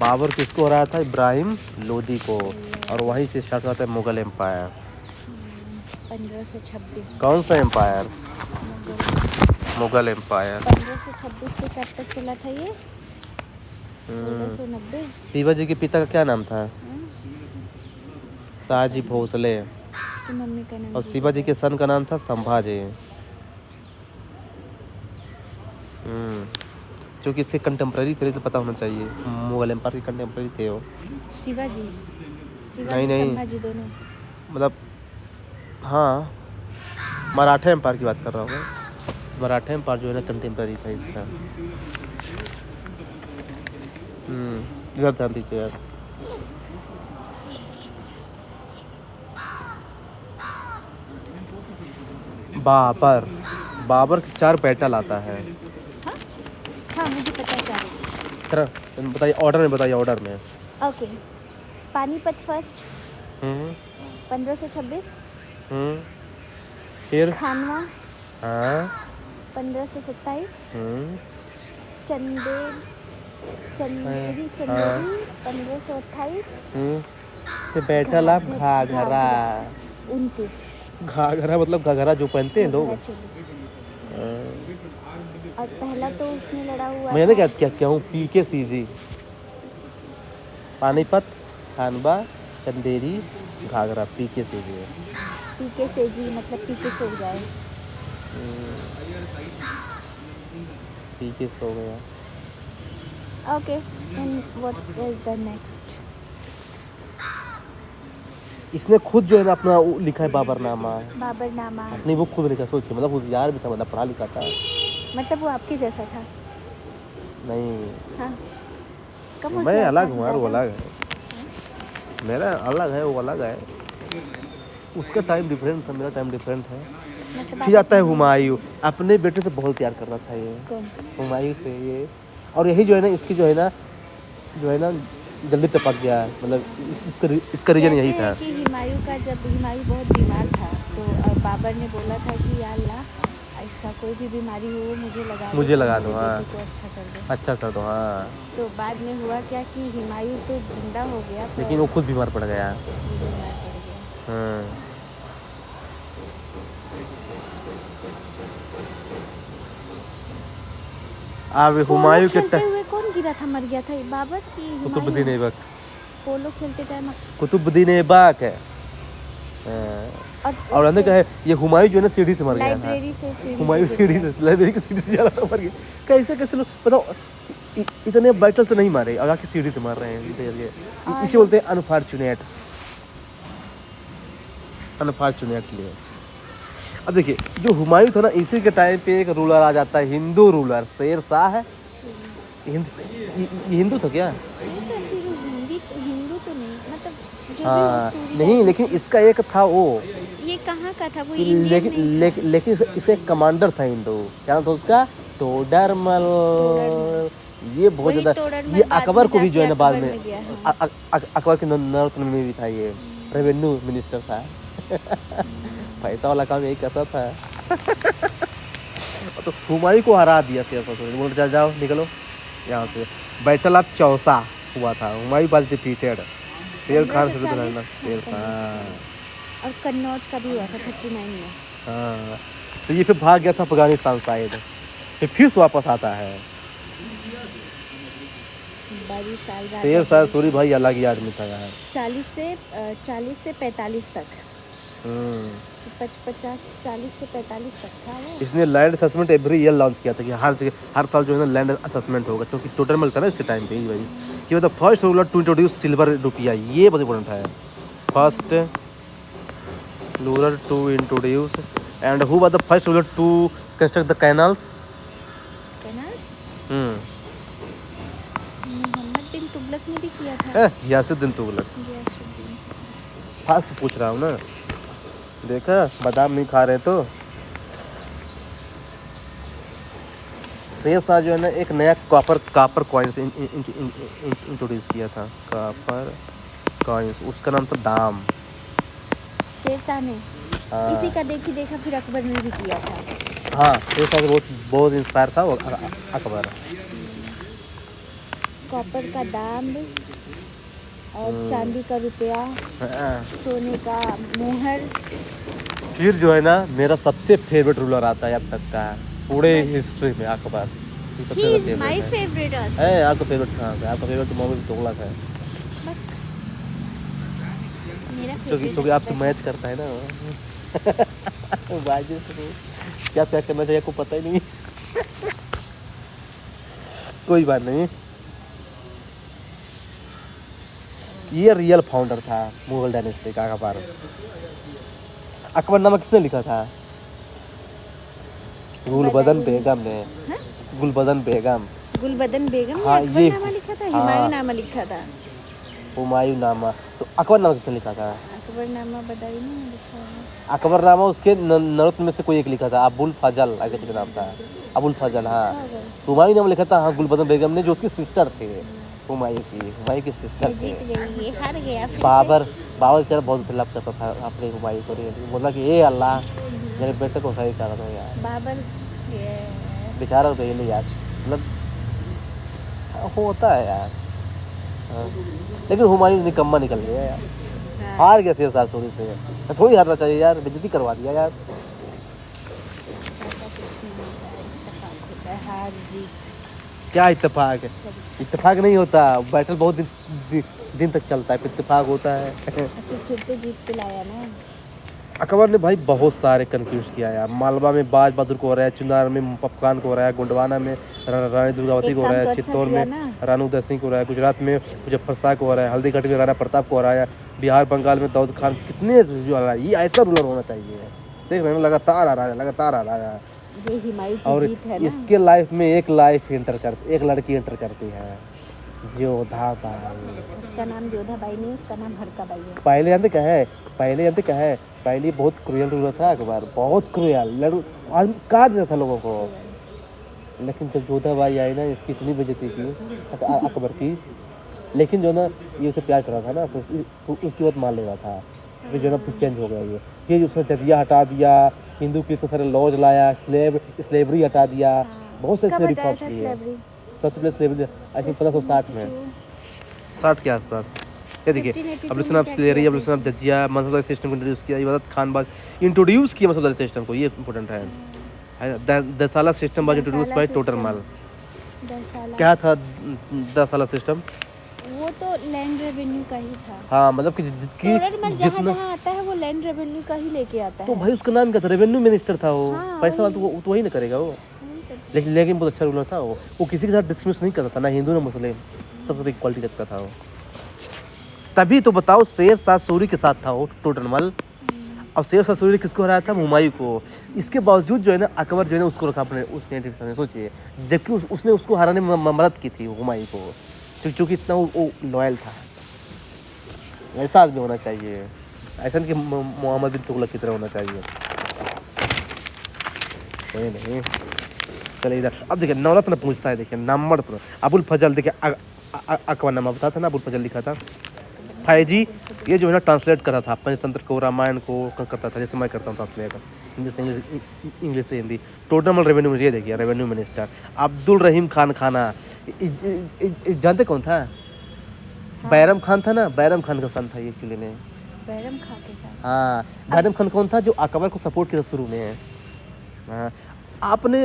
बाबर किसको हराया था? इब्राहिम लोदी को, और वहीं से स्टार्ट होता है मुग़ल एम्पायर। 1526। कौन सा एम्पायर? मुग़ल एम्पायर। 1526 से कब तक चला था ये? 1690। शिवाजी के पिता का क्या नाम था? शाहजी भोसले। तो मम्मी का नाम और शिवाजी के सन का नाम था संभाजी। क्योंकि इसके कंटेम्प्रेरी थे, तो पता होना चाहिए, मुग़ल एम्पायर के कंटेम्प्रेरी थे वो। शिवाजी नहीं। संभाजी दोनों। मतलब हाँ, मराठा एम्पायर की बात कर रहा हूँ मैं। मराठा एम्पायर जो है ना कंटेम्प्रेरी था इसका। इधर ध्यान दीजिए यार। बाबर के 4 बैटल आता है। हाँ मुझे पता है क्या। बताइए ऑर्डर में, बताइए ऑर्डर में। Okay, Panipat first 1526। फिर खानवा हाँ 1527। चंदेरी 1528। फिर बैटल ऑफ घाघरा। 29। घाघरा मतलब घाघरा जो पहनते हैं लोग। और पहला तो उसमें लड़ा हुआ मैंने क्या हूँ, PKCG। पानीपत, खानवा, चंदेरी, घाघरा, PKCG है। PKCG मतलब पीके सो जाए। PK सो गया। Okay, and what is the next? इसने खुद जो है ना अपना लिखा है बाबरनामा। बाबरनामा अपनी वो खुद लिखा, सोचिए, मतलब उस यार भी था, मतलब पढ़ा लिखा था। मतलब वो आपके जैसा था? नहीं हाँ, कब मैं अलग हूँ यार, वो अलग है। मेरा अलग है, वो अलग है। उसका टाइम डिफरेंट था, मेरा टाइम डिफरेंट है। मतलब फिर आता है हुमायूं। अपने बेटे से बहुत प्यार कर रहा था ये, कौन? हुमायूं से ये। और यही जो है ना, इसकी जो है ना जो है ना जल्दी टपक गया है, मतलब इसका रीजन यही कहते था। हैं कि हुमायूं का जब हुमायूं बहुत बीमार था तो बाबर ने बोला था कि या अल्लाह इसका कोई भी बीमारी हो मुझे लगा दो हाँ, बेटे को अच्छा कर दो। अच्छा कर दो हाँ। तो बाद में हुआ क्या कि हुमायूं तो जिंदा हो गया पर लेकिन वो खुद बीमार पड़ गया। ये बीमार पड़ गया। हाँ अब पोलो हुमायूं के खेलते हुए कौन गिरा था मर गया था, बाबर की कुतुबुद्दीन हुमायूं? ऐबक। पोलो खेलते टाइम कुतुबुद्दीन ऐबक है। हाँ। और अंदर क्या है ये हुमायूं जो है ना सीढ़ी से मर गया था। लाइब्रेरी से हुमायूं गिर सीढ़ी गया। से लाइब्रेरी की सीढ़ी से जा रहा था मर गया। कैसे लोग बताओ इतने बैटल से नहीं मारे और आके सीढ़ी से मार रहे हैं। इसे बोलते हैं अनफॉर्चुनेट अनफॉर्चुनेटली। अब देखिए जो हुमायूं था ना इसी के टाइम पे एक रूलर आ जाता है, हिंदू रूलर शेर शाह है। हिंदू था क्या? शेरशाह सूरी हिंदू तो नहीं, मतलब जो भी हो हाँ सूरी नहीं, लेकिन डायनेस्टी। इसका एक था वो, ये कहाँ का था वो? इंडियन लेकिन नहीं था। लेकिन इसका एक कमांडर था हिंदू, क्या नाम था उसका? टोडरमल। ये बहुत वही ज्यादा, तोड़रमल ये बाद अकबर में को भी जो है ना जाके बाद अकबर में में गया, हाँ। अकबर के नौरत्न में भी था ये, रेवेन्यू मिनिस्टर था। पैसा वाला काम यही करता था। तो हुमायूं को हरा दिया शेरशाह सूरी, बोल जाओ निकलो यहाँ से। बैटल ऑफ चौसा हुआ था, हुमायूं वाज डिफीटेड। शेर खान से 1540 शेर हाँ, और कन्नौज का भी हुआ था 39 में। हाँ। तो ये फिर भाग गया था अफगानिस्तान साइड, फिर से वापस आता है। 22 साल राजा शेरशाह सूरी भाई अलग ही आदमी था यार। 40 से 45 तक, 40 से 45 तक था वो। इसने land assessment every year launch किया था कि हर साल जो है ना लैंड असेसमेंट होगा, क्योंकि टोटल था ना इसके टाइम पे ही भाई। ये मतलब first ruler to introduce silver rupiya, ये बहुत इंपॉर्टेंट है। First ruler to introduce and who was the first ruler to construct the canals? Canals hmm Muhammad bin Tughlaq ने भी किया था। यासिद्दीन तुगलक। गियासुद्दीन। फास्ट पूछ रहा हूँ ना, देखा बादाम नहीं खा रहे तो। शेरशाह जो है ना एक नया कॉपर कॉइन्स इंट्रोड्यूस किया था, कॉपर कॉइन्स, उसका नाम था दाम। शेरशाह ने हाँ। इसी का देखा फिर अकबर ने भी किया था। हाँ शेरशाह से बहुत इंस्पायर था वो अकबर। कॉपर का दाम और चांदी का रुपया, हाँ। सोने का मोहर। फिर जो है ना मेरा सबसे फेवरेट रूलर आता है अब तक का पूरे हिस्ट्री में, अकबर। ये सबसे ही ज़्यादा इज माय favorite फेवरेट है। आल्सो। है आपका फेवरेट कहाँ है? आपका फेवरेट तो मोहम्मद बिन तुगलक है, मेरा क्योंकि फेवरेट आपसे मैच करता है ना। बाजी से क्या करना चाहिए आपको पता ही नहीं। कोई बात नहीं, ये रियल फाउंडर था मुगल डायनेस्टी का अकबर। अकबरनामा किसने लिखा था? गुलबदन बेगम ने। हाँ? गुलबदन बेगम। गुलबदन बेगम हाँ, ने ये अकबरनामा लिखा था, हाँ। हुमायूं नामा लिखा था। हुमायूं नामा। तो अकबरनामा किसने लिखा था? अकबरनामा बदायूं ने लिखा है। अकबरनामा उसके नरत्न में से कोई एक लिखा था, अबुल फजल ऐसे कुछ नाम था, अबुल फजल। हाँ हुमायूं नामा लिखा था, हाँ गुलबदन बेगम ने, जो उसकी सिस्टर थे, हुमायूं की सिस्टर मैं थे। जीत गई, ये हार गया फिर से। बाबर बेचारा बहुत उसे लव करता था अपने हुमायूं को, बोला कि ए अल्लाह मेरे बेटे को सही कर दो यार। बाबर बेचारा तो ये नहीं यार, मतलब होता है यार। हाँ। लेकिन हुमायूं निकम्मा निकल गया यार, हार गया शेरशाह सूरी से। थोड़ी हारना चाहिए यार, बेइज्जती करवा दिया यार। हार जीत क्या इत्तेफाक है? सब। इत्तेफाक नहीं होता, बैटल बहुत दिन तक चलता है, फिर इत्तेफाक होता है। फिर तो जीत के लाया ना। अकबर ने भाई बहुत सारे कन्फ्यूज किया यार। मालवा में बाज बहादुर को हो रहा है, चुनार में पपकान को हो रहा है, गोंडवाना में रानी दुर्गावती को हो रहा है, चित्तौड़ में रानू उदय सिंह को हो रहा है, गुजरात में मुजफ्फर शाह को हो रहा है, हल्दीघाटी में राणा प्रताप को हो रहा है, बिहार बंगाल में दाऊद खान। कितने जो आ रहा है, ये ऐसा रूलर होना चाहिए। देख रहे हैं लगातार आ रहा है। ये हुमायूं की और जीत है ना। इसके लाइफ में एक लड़की एंटर करती है, जोधा बाई। उसका नाम जोधा बाई नहीं, उसका नाम हरका बाई है। पहले जानते क्या है, पहले बहुत क्रूएल रूलर था अकबर, बहुत क्रूएल, आदमी काट देता था लोगों को। लेकिन जब जोधा बाई आई ना, इसकी इतनी बेइज्जती की अकबर की, लेकिन जो ना ये उसे प्यार कर रहा था ना, तो उसकी बात मान ले रहा था। फिर जो ना फिर चेंज हो गया ये, फिर उसने जजिया हटा दिया, हिंदू के इतने सारे लॉज लाया, स्लेवरी हटा दिया, बहुत से कब इसने हटाया रिफॉर्म्स था किए। स्लेवरी? सबसे पहले स्लेवरी आई थिंक 1560 में, 60 के आसपास। ये देखिए 1582 अब में क्या स्लेवरी, किया अब था? जजिया मसला सिस्टम को इंट्रोड्यूस किया, इबादत खान बाद इंट्रोड्यूस किया मसला सिस्टम को, ये इंपॉर्टेंट है। Dahsala system was introduced by Todarmal. Dahsala क्या था दसाला सिस्टम? वो तो लैंड रेवेन्यू का ही था। हाँ मतलब कि टोडरमल जहाँ जहाँ आता है वो लैंड रेवेन्यू का ही लेके आता तो है। भाई उसका नाम क्या था? रेवेन्यू मिनिस्टर था वो। हाँ, पैसा वाला वही। तो वही ना करेगा वो। लेकिन बहुत अच्छा रूलर था वो किसी के साथ डिस्क्रिमिनेशन नहीं करता था, ना हिंदू ना मुस्लिम, सबसे इक्वालिटी रखता था वो। तभी तो बताओ शेर शाह सूरी के साथ था वो टोडरमल। और शेर शाह सूरी ने किसको हराया था? हुमायूं को। इसके बावजूद जो है ना अकबर जो है ना उसको रखा अपने उसने में, सोचिए, जबकि उसने उसको हराने में मदद की थी हुमायूं को, क्योंकि इतना वो लॉयल था। ऐसा आदमी होना चाहिए, ऐसा नहीं कि मोहम्मद बिन तुगलक की तरह होना चाहिए। नहीं चलिए इधर अब देखिए नवरत्न पूछता है, देखिए नंबर पर अबुल फजल, देखिए अकबर नामा बताया था ना, अबुल फजल लिखा था। फैजी ये जो है ना ट्रांसलेट करा था पंचतंत्र को, रामायण को करता था, जैसे मैं करता हूँ ट्रांसलेट हिंदी से इंग्लिश से हिंदी। टोडरमल रेवेन्यू, ये देखिए रेवेन्यू मिनिस्टर। अब्दुल रहीम खान खाना, जानते कौन था? बैरम खान था ना, बैरम खान का सन था ये एक्चुअली में। बैरम खान के साथ। हाँ बैरम खान कौन था? जो अकबर को सपोर्ट किया शुरू में। हाँ, आपने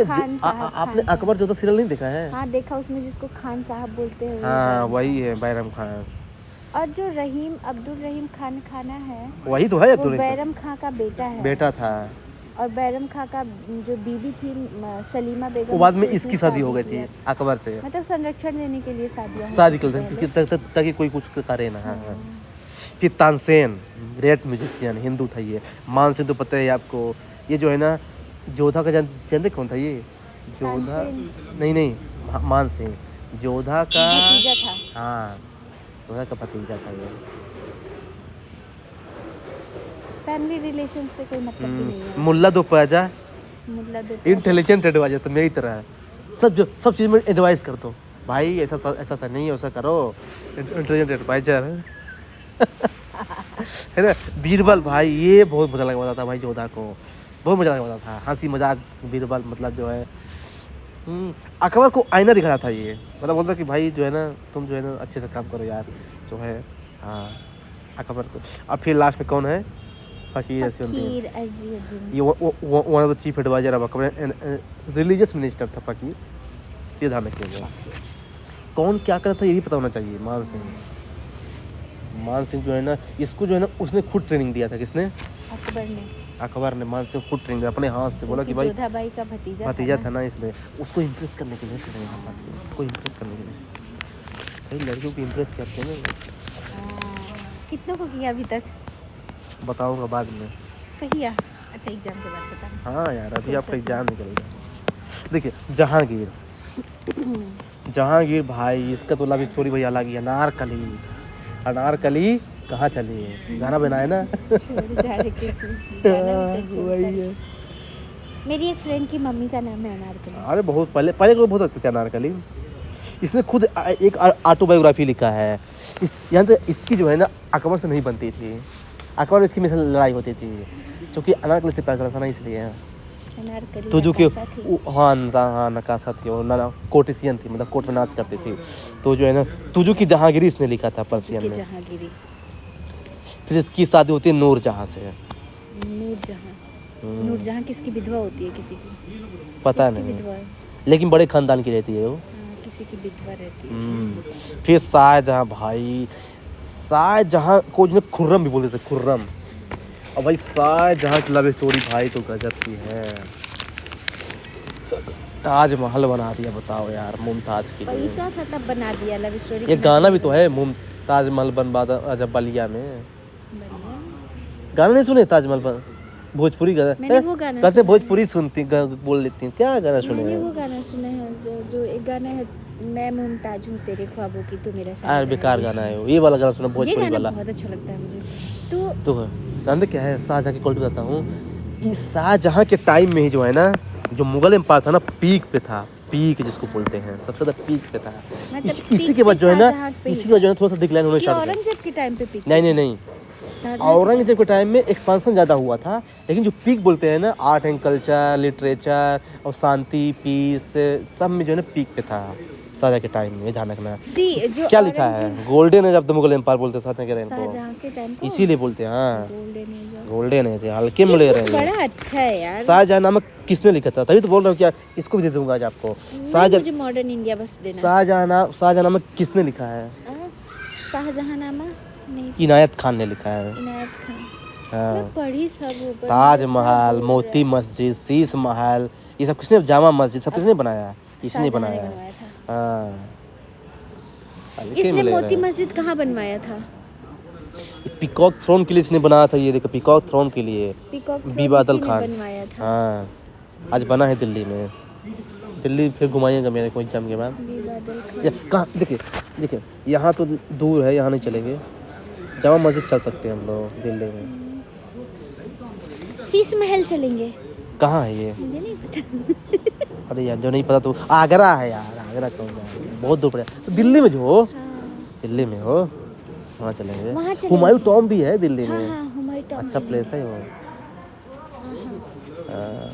अकबर जो था सीरियल नहीं देखा है? हाँ देखा, उसमें जिसको खान साहब बोलते हैं। हाँ वही है बैरम खान। और जो अब्दुल रहीम खान खाना है, वही तो है वो अब्दुल बैरम खां का बेटा है। बेटा था। और बैरम खां का जो बीवी थी सलीमा बेगम, वो बाद में उससे इसकी उसने शादी हो गई थी अकबर से, मतलब संरक्षण देने के लिए शादी कर ताकि कोई कुछ करे ना। हाँ। फिर तानसेन ग्रेट म्यूजिशियन हिंदू था ये। मानसिंह तो पता है आपको, ये जो है ना जोधा का जानते कौन था ये? जोधा नहीं मानसिंह जोधा का भतीजा था। हाँ जोधा का भतीजा था ये। फैमिली रिलेशन से कोई मतलब भी नहीं है। मुल्ला दो पैजा, मुल्ला दो इंटेलिजेंट एडवाइजर तो मेरी तरह है, सब चीज़ में एडवाइस कर दो भाई, ऐसा नहीं है, ऐसा करो, इंटेलिजेंट एडवाइजर है ना। बीरबल भाई ये बहुत मजा लगता था भाई, जोधा को बहुत मजा लगता था, हंसी मजाक बीरबल मतलब जो है अकबर को आईना दिखा रहा था ये, मतलब बोलता कि भाई जो है ना तुम जो है ना अच्छे से काम करो यार जो है। हाँ अकबर को। अब फिर लास्ट में कौन है? फकीर अज़ीज़ुद्दीन। ये one of the chief adviser of Akbar, religious minister था फकीर, ये ध्यान रखिएगा। कौन क्या करता था ये भी पता होना चाहिए। मान सिंह जो है ना इसको जो है ना उसने खुद ट्रेनिंग दिया था। किसने? अकबर ने मान सिंह खुद ट्रेनिंग दिया अपने हाथ से, बोला कि भाई जोधा बाई का भतीजा था ना, इसलिए उसको इम्प्रेस करने के लिए, उसको इम्प्रेस करने के लिए भाई लड़कियों को इम्प्रेस करते हैं ना। कितनों को किया अभी तक? बताऊंगा बाद में। कहिए अच्छा एग्जाम के बाद बताना। हाँ यार अभी आपका एग्जाम निकल गया। देखिए जहांगीर भाई इसका तो लव स्टोरी भैया अलग ही। अनारकली कहाँ चली है, गाना बनाए ना वही है। मेरी एक फ्रेंड की मम्मी का नाम है अनारकली। अरे बहुत पहले को बहुत अच्छे थे अनारकली। इसने खुद एक ऑटोबायोग्राफी लिखा है। यहाँ तो इसकी जो है ना अकबर से नहीं बनती थी, अकबर इसकी मिसल लड़ाई होती थी, क्योंकि अनारकली से प्यार करता था ना इसलिए। तो जो कि हाँ नकाशा थी और ना कोटिशियन थी, मतलब कोर्ट में नाच करती थी। तो जो है ना तुझू की जहांगीरी इसने लिखा था पर्सियन में। जहांगीरी। फिर इसकी शादी होती है नूरजहां से। नूरजहां किसकी विधवा होती है? किसी की पता नहीं, लेकिन बड़े खानदान की रहती है वो। किसी की विधवा रहती है। फिर शाहजहां भाई, शाहजहां को जो खुर्रम भी बोलते थे, खुर्रम। और भाई शाहजहां की लव स्टोरी भाई तो गजब की है। ताजमहल बना दिया, बताओ यार मुमताज के लिए। पैसा था तब बना दिया लव स्टोरी। एक गाना भी तो है ताजमहल बनवा अजब बलिया में। गाना नहीं सुने? ताजमहल पर भोजपुरी गाना। मैंने वो गाना कहते भोजपुरी सुनती बोल लेती हूँ, क्या गाना सुने? मैंने वो गाना सुना है जो एक गाना है, मैं मुमताज हूँ तेरे ख्वाबों की तू मेरा साथ। यार बेकार गाना है वो, ये वाला गाना सुना भोजपुरी वाला। बहुत अच्छा लगता है मुझे। तो जानते क्या है, शाहजहां की क्वालिटी बताता हूँ। इस शाहजहां के टाइम में ही जो है ना जो मुगल एम्पायर था ना पीक पे था, पीक जिसको बोलते हैं, सबसे ज़्यादा पीक पे था। मतलब इसी के बाद जो है ना, शाहजहां पे ही इसी के बाद जो है थोड़ा सा डिक्लाइन होने कि स्टार्ट हो गया। औरंगजेब के टाइम पे पीक? नहीं, शाहजहां औरंगजेब के टाइम में एक्सपांसन ज़्यादा हुआ था, लेकिन जो पीक बोलते हैं ना, आर्ट एंड कल्चर, लिटरेचर और शांति, पीस, सब में जो है ना पीक पे था शाहजहां के टाइम में। ध्यान रखना सी जो क्या लिखा है, golden age of the Mughal empire बोलते हैं शाहजहां के टाइम को, शाहजहां के टाइम को इसीलिए बोलते हैं। हाँ, golden age of. Golden age, हल्के में ले रहे हैं। बड़ा अच्छा है यार। शाहजहां नामक किसने लिखा था, तभी तो बोल रहा हूँ, क्या इसको भी दे दूंगा आज आपको। नहीं, मुझे मॉडर्न इंडिया बस देना। शाहजहां नामक किसने लिखा है? शाहजहांनामा नहीं, इनायत खान ने लिखा है। इनायत खान। हाँ। मैं पढ़ी सब। ताजमहल, मोती मस्जिद, शीश महल, ये सब किसने, जामा मस्जिद, सब किसने बनाया? इसने शाहजहां ने बनाया। बनवाया था। हाँ, हल्के इसने में ले मोती रहे हैं। मस्जिद कहाँ बनवाया था? पीकॉक थ्रोन के लिए इसने बनाया था, ये देखो पीकॉक थ्रोन के लिए। पीकॉक थ्रोन बी बादल इसी ने खान बनवाया था। हाँ, आज बना है दिल्ली में। दिल्ली फिर घुमाइएगा मेरे को एग्जाम के बाद। बी बादल खान। कहाँ, देखिए यहाँ तो दूर है, यहाँ नहीं चलेंगे। जामा मस्जिद चल सकते हैं हम लोग दिल्ली में। शीश महल चलेंगे। कहाँ है ये? मुझे नहीं पता। अरे यार, जो नहीं पता तो आगरा है यार, आगरा कौन जाएगा, बहुत दूर पड़ेगा। तो दिल्ली में जो हो, हाँ, दिल्ली में हो, वहाँ चलेंगे। वहाँ चलेंगे। हुमायूं टॉम भी है दिल्ली हाँ, में, हाँ, हुमायूं टॉम अच्छा चलेंगे। प्लेस है वो,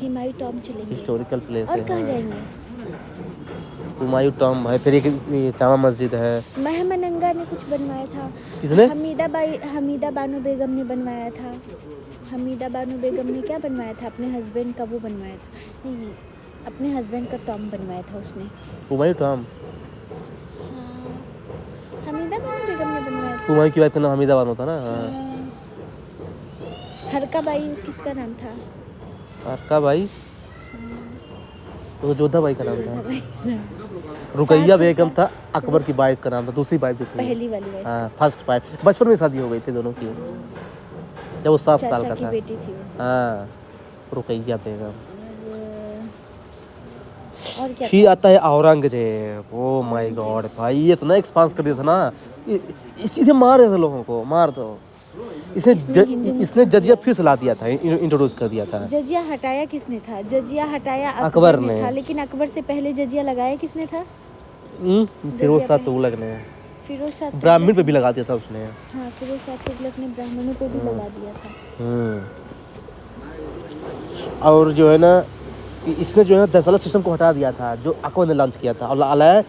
हुमायूं टॉम चलेंगे। हिस्टोरिकल प्लेस और है। कहाँ हाँ। जाएंगे? हुमायूं टॉम है, फिर एक ये जामा मस्जिद है। महमनंगा ने कुछ बनवाया था। किसने? हमीदा बानो बेगम ने बनवाया था। हमीदा बानो बेगम ने क्या बनवाया था? अपने हस्बैंड का वो बनवाया था। नहीं, अपने हस्बैंड का टॉम बनवाया था उसने। हुमायूं टॉम, हाँ, हमीदा बानो बेगम ने बनवाया था। हुमायूं की वाइफ का नाम हमीदा बानो था ना। हाँ। हाँ। हरका बाई किसका नाम था? आपका भाई, वो जोधा बाई का नाम था। बाई। रुकैया बेगम था अकबर की वाइफ का नाम था, दूसरी वाइफ जो थी। पहली वाली वाइफ। हाँ, फर्स्ट वाइफ। बचपन में शादी हो गई थी दोनों की, जब वो 7 साल चाचा का की था। बेटी थी वो। हाँ, रुकैया बेगम। और क्या फिर था? आता है औरंगजेब। ओ माय गॉड भाई, ये इतना एक्सपांस कर दिया था ना, इसे मार रहे थे लोगों को, मार दो। इसने जजिया फिर से ला दिया था, इंट्रोड्यूस कर दिया था। जजिया हटाया किसने था? जजिया हटाया अकबर ने ने। था, लेकिन अकबर से पहले जजिया लगाया किसने था? फिरोज शाह तुगलक ने, फिरोज शाह ब्राह्मण पे भी लगा दिया था उसने। हाँ, फिरोज शाह तुगलक ने ब्राह्मणों पे भी लगा दिया था। और जो है ना, इसने जो है ना दसाला सिस्टम को हटा दिया था, जो अकबर ने लॉन्च किया था, और लाया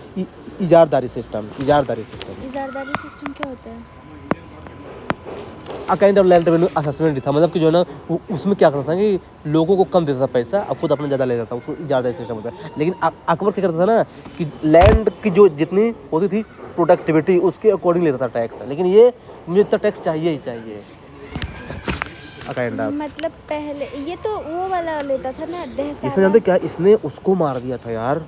इजारदारी सिस्टम। इजारदारी सिस्टम क्या होता है? Kind of land revenue assessment था, मतलब कि जो है ना उसमें क्या करता था कि लोगों को कम देता था पैसा, अब खुद अपना ज़्यादा लेता था, उसको इजारदारी सिस्टम होता है। लेकिन अकबर क्या करता था ना कि लैंड की जो जितनी होती थी प्रोडक्टिविटी, उसके अकॉर्डिंग लेता था टैक्स। लेकिन ये मुझे इतना टैक्स चाहिए ही चाहिए। काइंड ऑफ, मतलब पहले ये तो वो वाला लेता था ना, इसने जानते क्या, इसने उसको मार दिया था यार,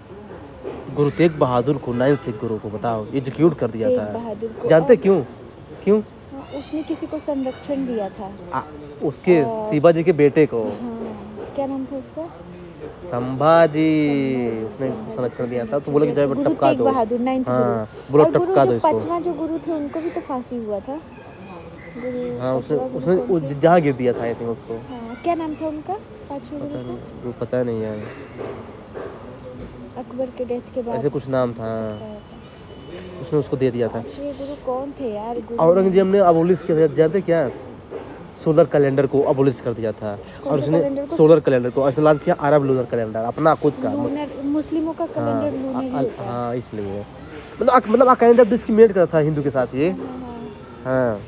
गुरु तेग बहादुर को, 9 सिख गुरु को, बताओ, एग्जीक्यूट कर दिया था। जानते क्यों? क्यों? उसने किसी को संरक्षण दिया था। उसके शिवाजी के बेटे को। हाँ, क्या नाम था उसका? संभाजी। उसने संरक्षण दिया था, तो बोले कि जब टपका दो। बहादुर 9th हाँ, गुरु। बोलो और गुरु टपका दो जो इसको। 5वां जो गुरु थे उनको भी तो फांसी हुआ था। हाँ, उसने जहाँ गिर दिया था आई थिंक उसको। हाँ, क्या नाम था उनका 5वें गुरु का? वो पता नहीं यार, अकबर के डेथ के बाद ऐसे कुछ नाम था, उसने उसको दे दिया था। 5वें गुरु कौन थे यार? औरंगजेब ने अबोलिश किया था, जानते क्या, सोलर कैलेंडर को अबोलिश कर दिया था। और उसने सोलर कैलेंडर को ऐसे लॉन्च किया, अरब लूनर कैलेंडर, अपना खुद का। मुस्लिमों का कैलेंडर लूनर ही होता है। हाँ, इसलिए मतलब काइंड ऑफ डिस्क्रिमिनेट करता था हिंदू के साथ ये। हाँ,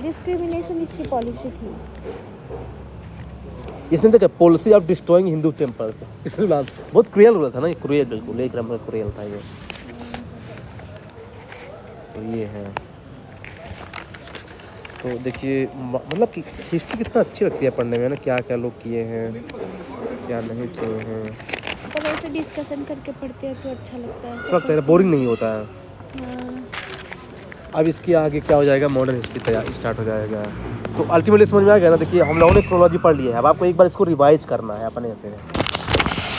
डिस्क्रिमिनेशन इसकी पॉलिसी थी। इसने देखा policy of destroying Hindu temples, इसलिए बहुत क्रूएल रूल था ना, ये क्रूएल, बिल्कुल एक नंबर क्रूएल था ये। तो ये है, तो देखिए मतलब कि हिस्ट्री कितना अच्छी लगती है पढ़ने में ना, क्या क्या लोग किए हैं, क्या नहीं किए हैं। पर ऐसे डिस्कशन करके पढ़ते हैं तो अच्छा लगता है। अच्छा लगता है, बोरिंग नहीं होता है। हाँ। अब इसके आगे क्या हो जाएगा, मॉडर्न हिस्ट्री स्टार्ट हो जाएगा। तो अल्टीमेटली समझ में आ गया ना। देखिए हम लोगों ने क्रोनोलॉजी पढ़ लिया है, अब आपको एक बार इसको रिवाइज करना है अपने से,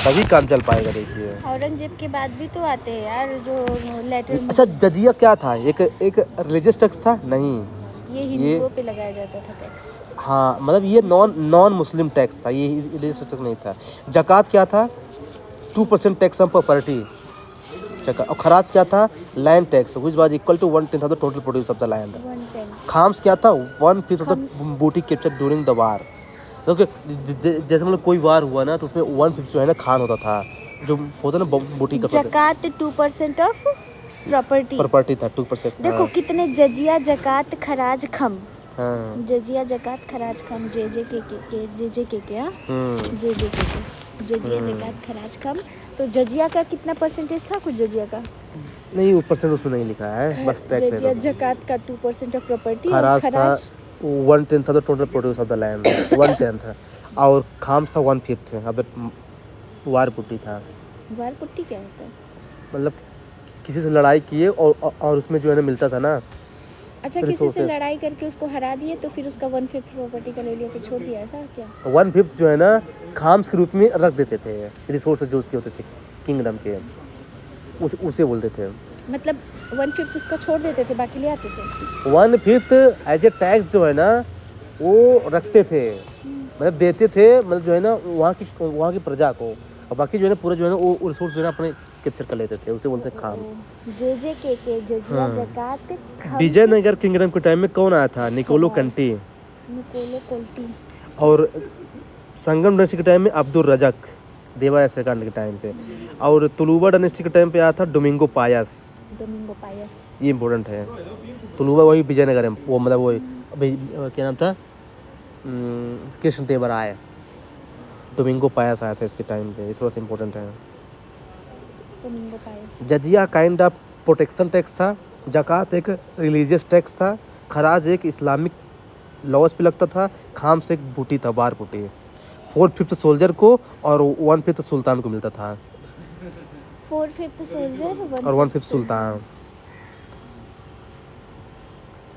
तभी काम चल पाएगा। देखिए औरंगजेब के बाद भी तो आते हैं यार जो लेटर। अच्छा, जजिया क्या था, एक रिलीजियस टैक्स था? नहीं, ये हिंदुओं पे लगाया जाता था टैक्स। हाँ, मतलब ये नॉन मुस्लिम टैक्स था, ये रिलीजियस टैक्स नहीं था। ज़कात क्या था? 2% टैक्स ऑन प्रॉपर्टी चक्कर। और खराज क्या था? Land tax which was equal to 1/10 of the total produce of the land. 110 खाम्स क्या था? 1/5 ऑफ द खाम्स। बूटी कैप्चर ड्यूरिंग द वार। क्योंकि जैसे मतलब कोई वार हुआ ना तो उसमें 1/5 जो है ना खान होता था, जो होता ना बूटी का जकात 2% ऑफ प्रॉपर्टी था 2%। देखो कितने जजिया जकात खराज खम, हाँ जजिया जकात खराज खम, जे जे के हाँ जे जजिया जकात खराज खम। तो जजिया का कितना परसेंटेज था? कुछ जजिया का नहीं, वो परसेंट उसमें नहीं लिखा है, बस टैक्स जजिया है। जकात का 2% ऑफ प्रॉपर्टी और खराज था खराज 1/10 था the total produce of the land 1/10 था, और खाम्स था 1/5 है। अब वार पुट्टी था, वार पुट्टी क्या होता है? मतलब किसी से लड़ाई किए और उसमें जो है ना मिलता था ना। अच्छा, किसी से लड़ाई करके उसको हरा दिए तो फिर उसका 1/5 प्रॉपर्टी का ले लिया, फिर छोड़ दिया, ऐसा क्या? 1/5 जो है ना खाम्स के रूप में रख देते थे, रिसोर्स जो उसके होते थे किंगडम के, उसे बोलते थे। मतलब 1/5 उसका छोड़ देते थे, बाकी ले आते थे। 1/5 एज ए टैक्स जो है ना वो रखते थे, मतलब देते थे, मतलब जो है ना वहाँ की प्रजा को, और बाकी जो है ना पूरा जो है ना वो रिसोर्स जो है ना अपने कैप्चर कर लेते थे, उसे बोलते हैं खाम्स। जे के जजिया जकात विजयनगर किंगडम के टाइम में कौन आया था? निकोलो कंटी। निकोलो कोल्टी। और संगम डायनेस्टी के टाइम में अब्दुल रजक देवा सेकंड के टाइम पे। और तुलुवा डायनेस्टी के टाइम पे आया था डोमिंगो पायस। ये इम्पोर्टेंट है। तुलुवा वही विजयनगर है, वो मतलब वो क्या नाम था, कृष्ण देवराय। डोमिंगो पायस आया था इसके टाइम पे, ये थोड़ा सा इम्पोर्टेंट है। Domingo Paes. Jizya kind of protection tax था, जकात एक रिलीजियस टैक्स था, खराज एक इस्लामिक लॉज पे लगता था, खाम्स एक बूटी था, वार बूटी। 4/5 सोल्जर को और 1/5 सुल्तान को मिलता था। 4/5 सोल्जर और 1/5 सुल्तान।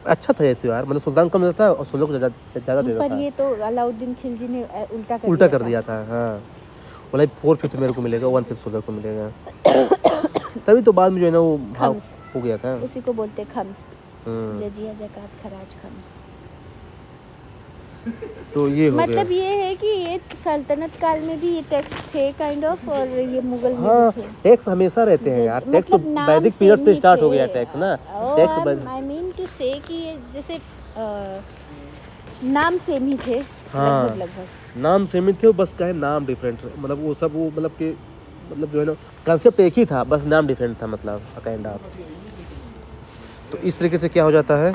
अच्छा था ये तो यार, मतलब सुल्तान कम देता था और सोल्जर को ज़्यादा देता पर था। ये तो अलाउद्दीन खिलजी ने उल्टा कर दिया था। हाँ, बोला 4/5 मेरे को मिलेगा, 1/5 सोल्जर को मिलेगा। तभी तो बाद में जो है ना वो भाव हो गया था। उसी को बोलते हैं खम्स, जजिया जकात खराज खम्स। तो ये हो मतलब गया। ये है कि ये सल्तनत काल में भी ये टैक्स थे काइंड ऑफ, और ये मुगल में हाँ, भी थे। टैक्स हमेशा रहते हैं यार, टैक्स तो मतलब वैदिक पीरियड से स्टार्ट हो गया टैक्स ना। टैक्स आई मीन टू से कि ये जैसे नाम सेम ही थे। हाँ, लगभग नाम सेम ही थे, बस क्या है नाम डिफरेंट, मतलब वो सब वो मतलब कि मतलब जो है ना कंसेप्ट एक ही था, बस नाम डिफरेंट था, मतलब काइंड ऑफ। तो इस तरीके से क्या हो जाता है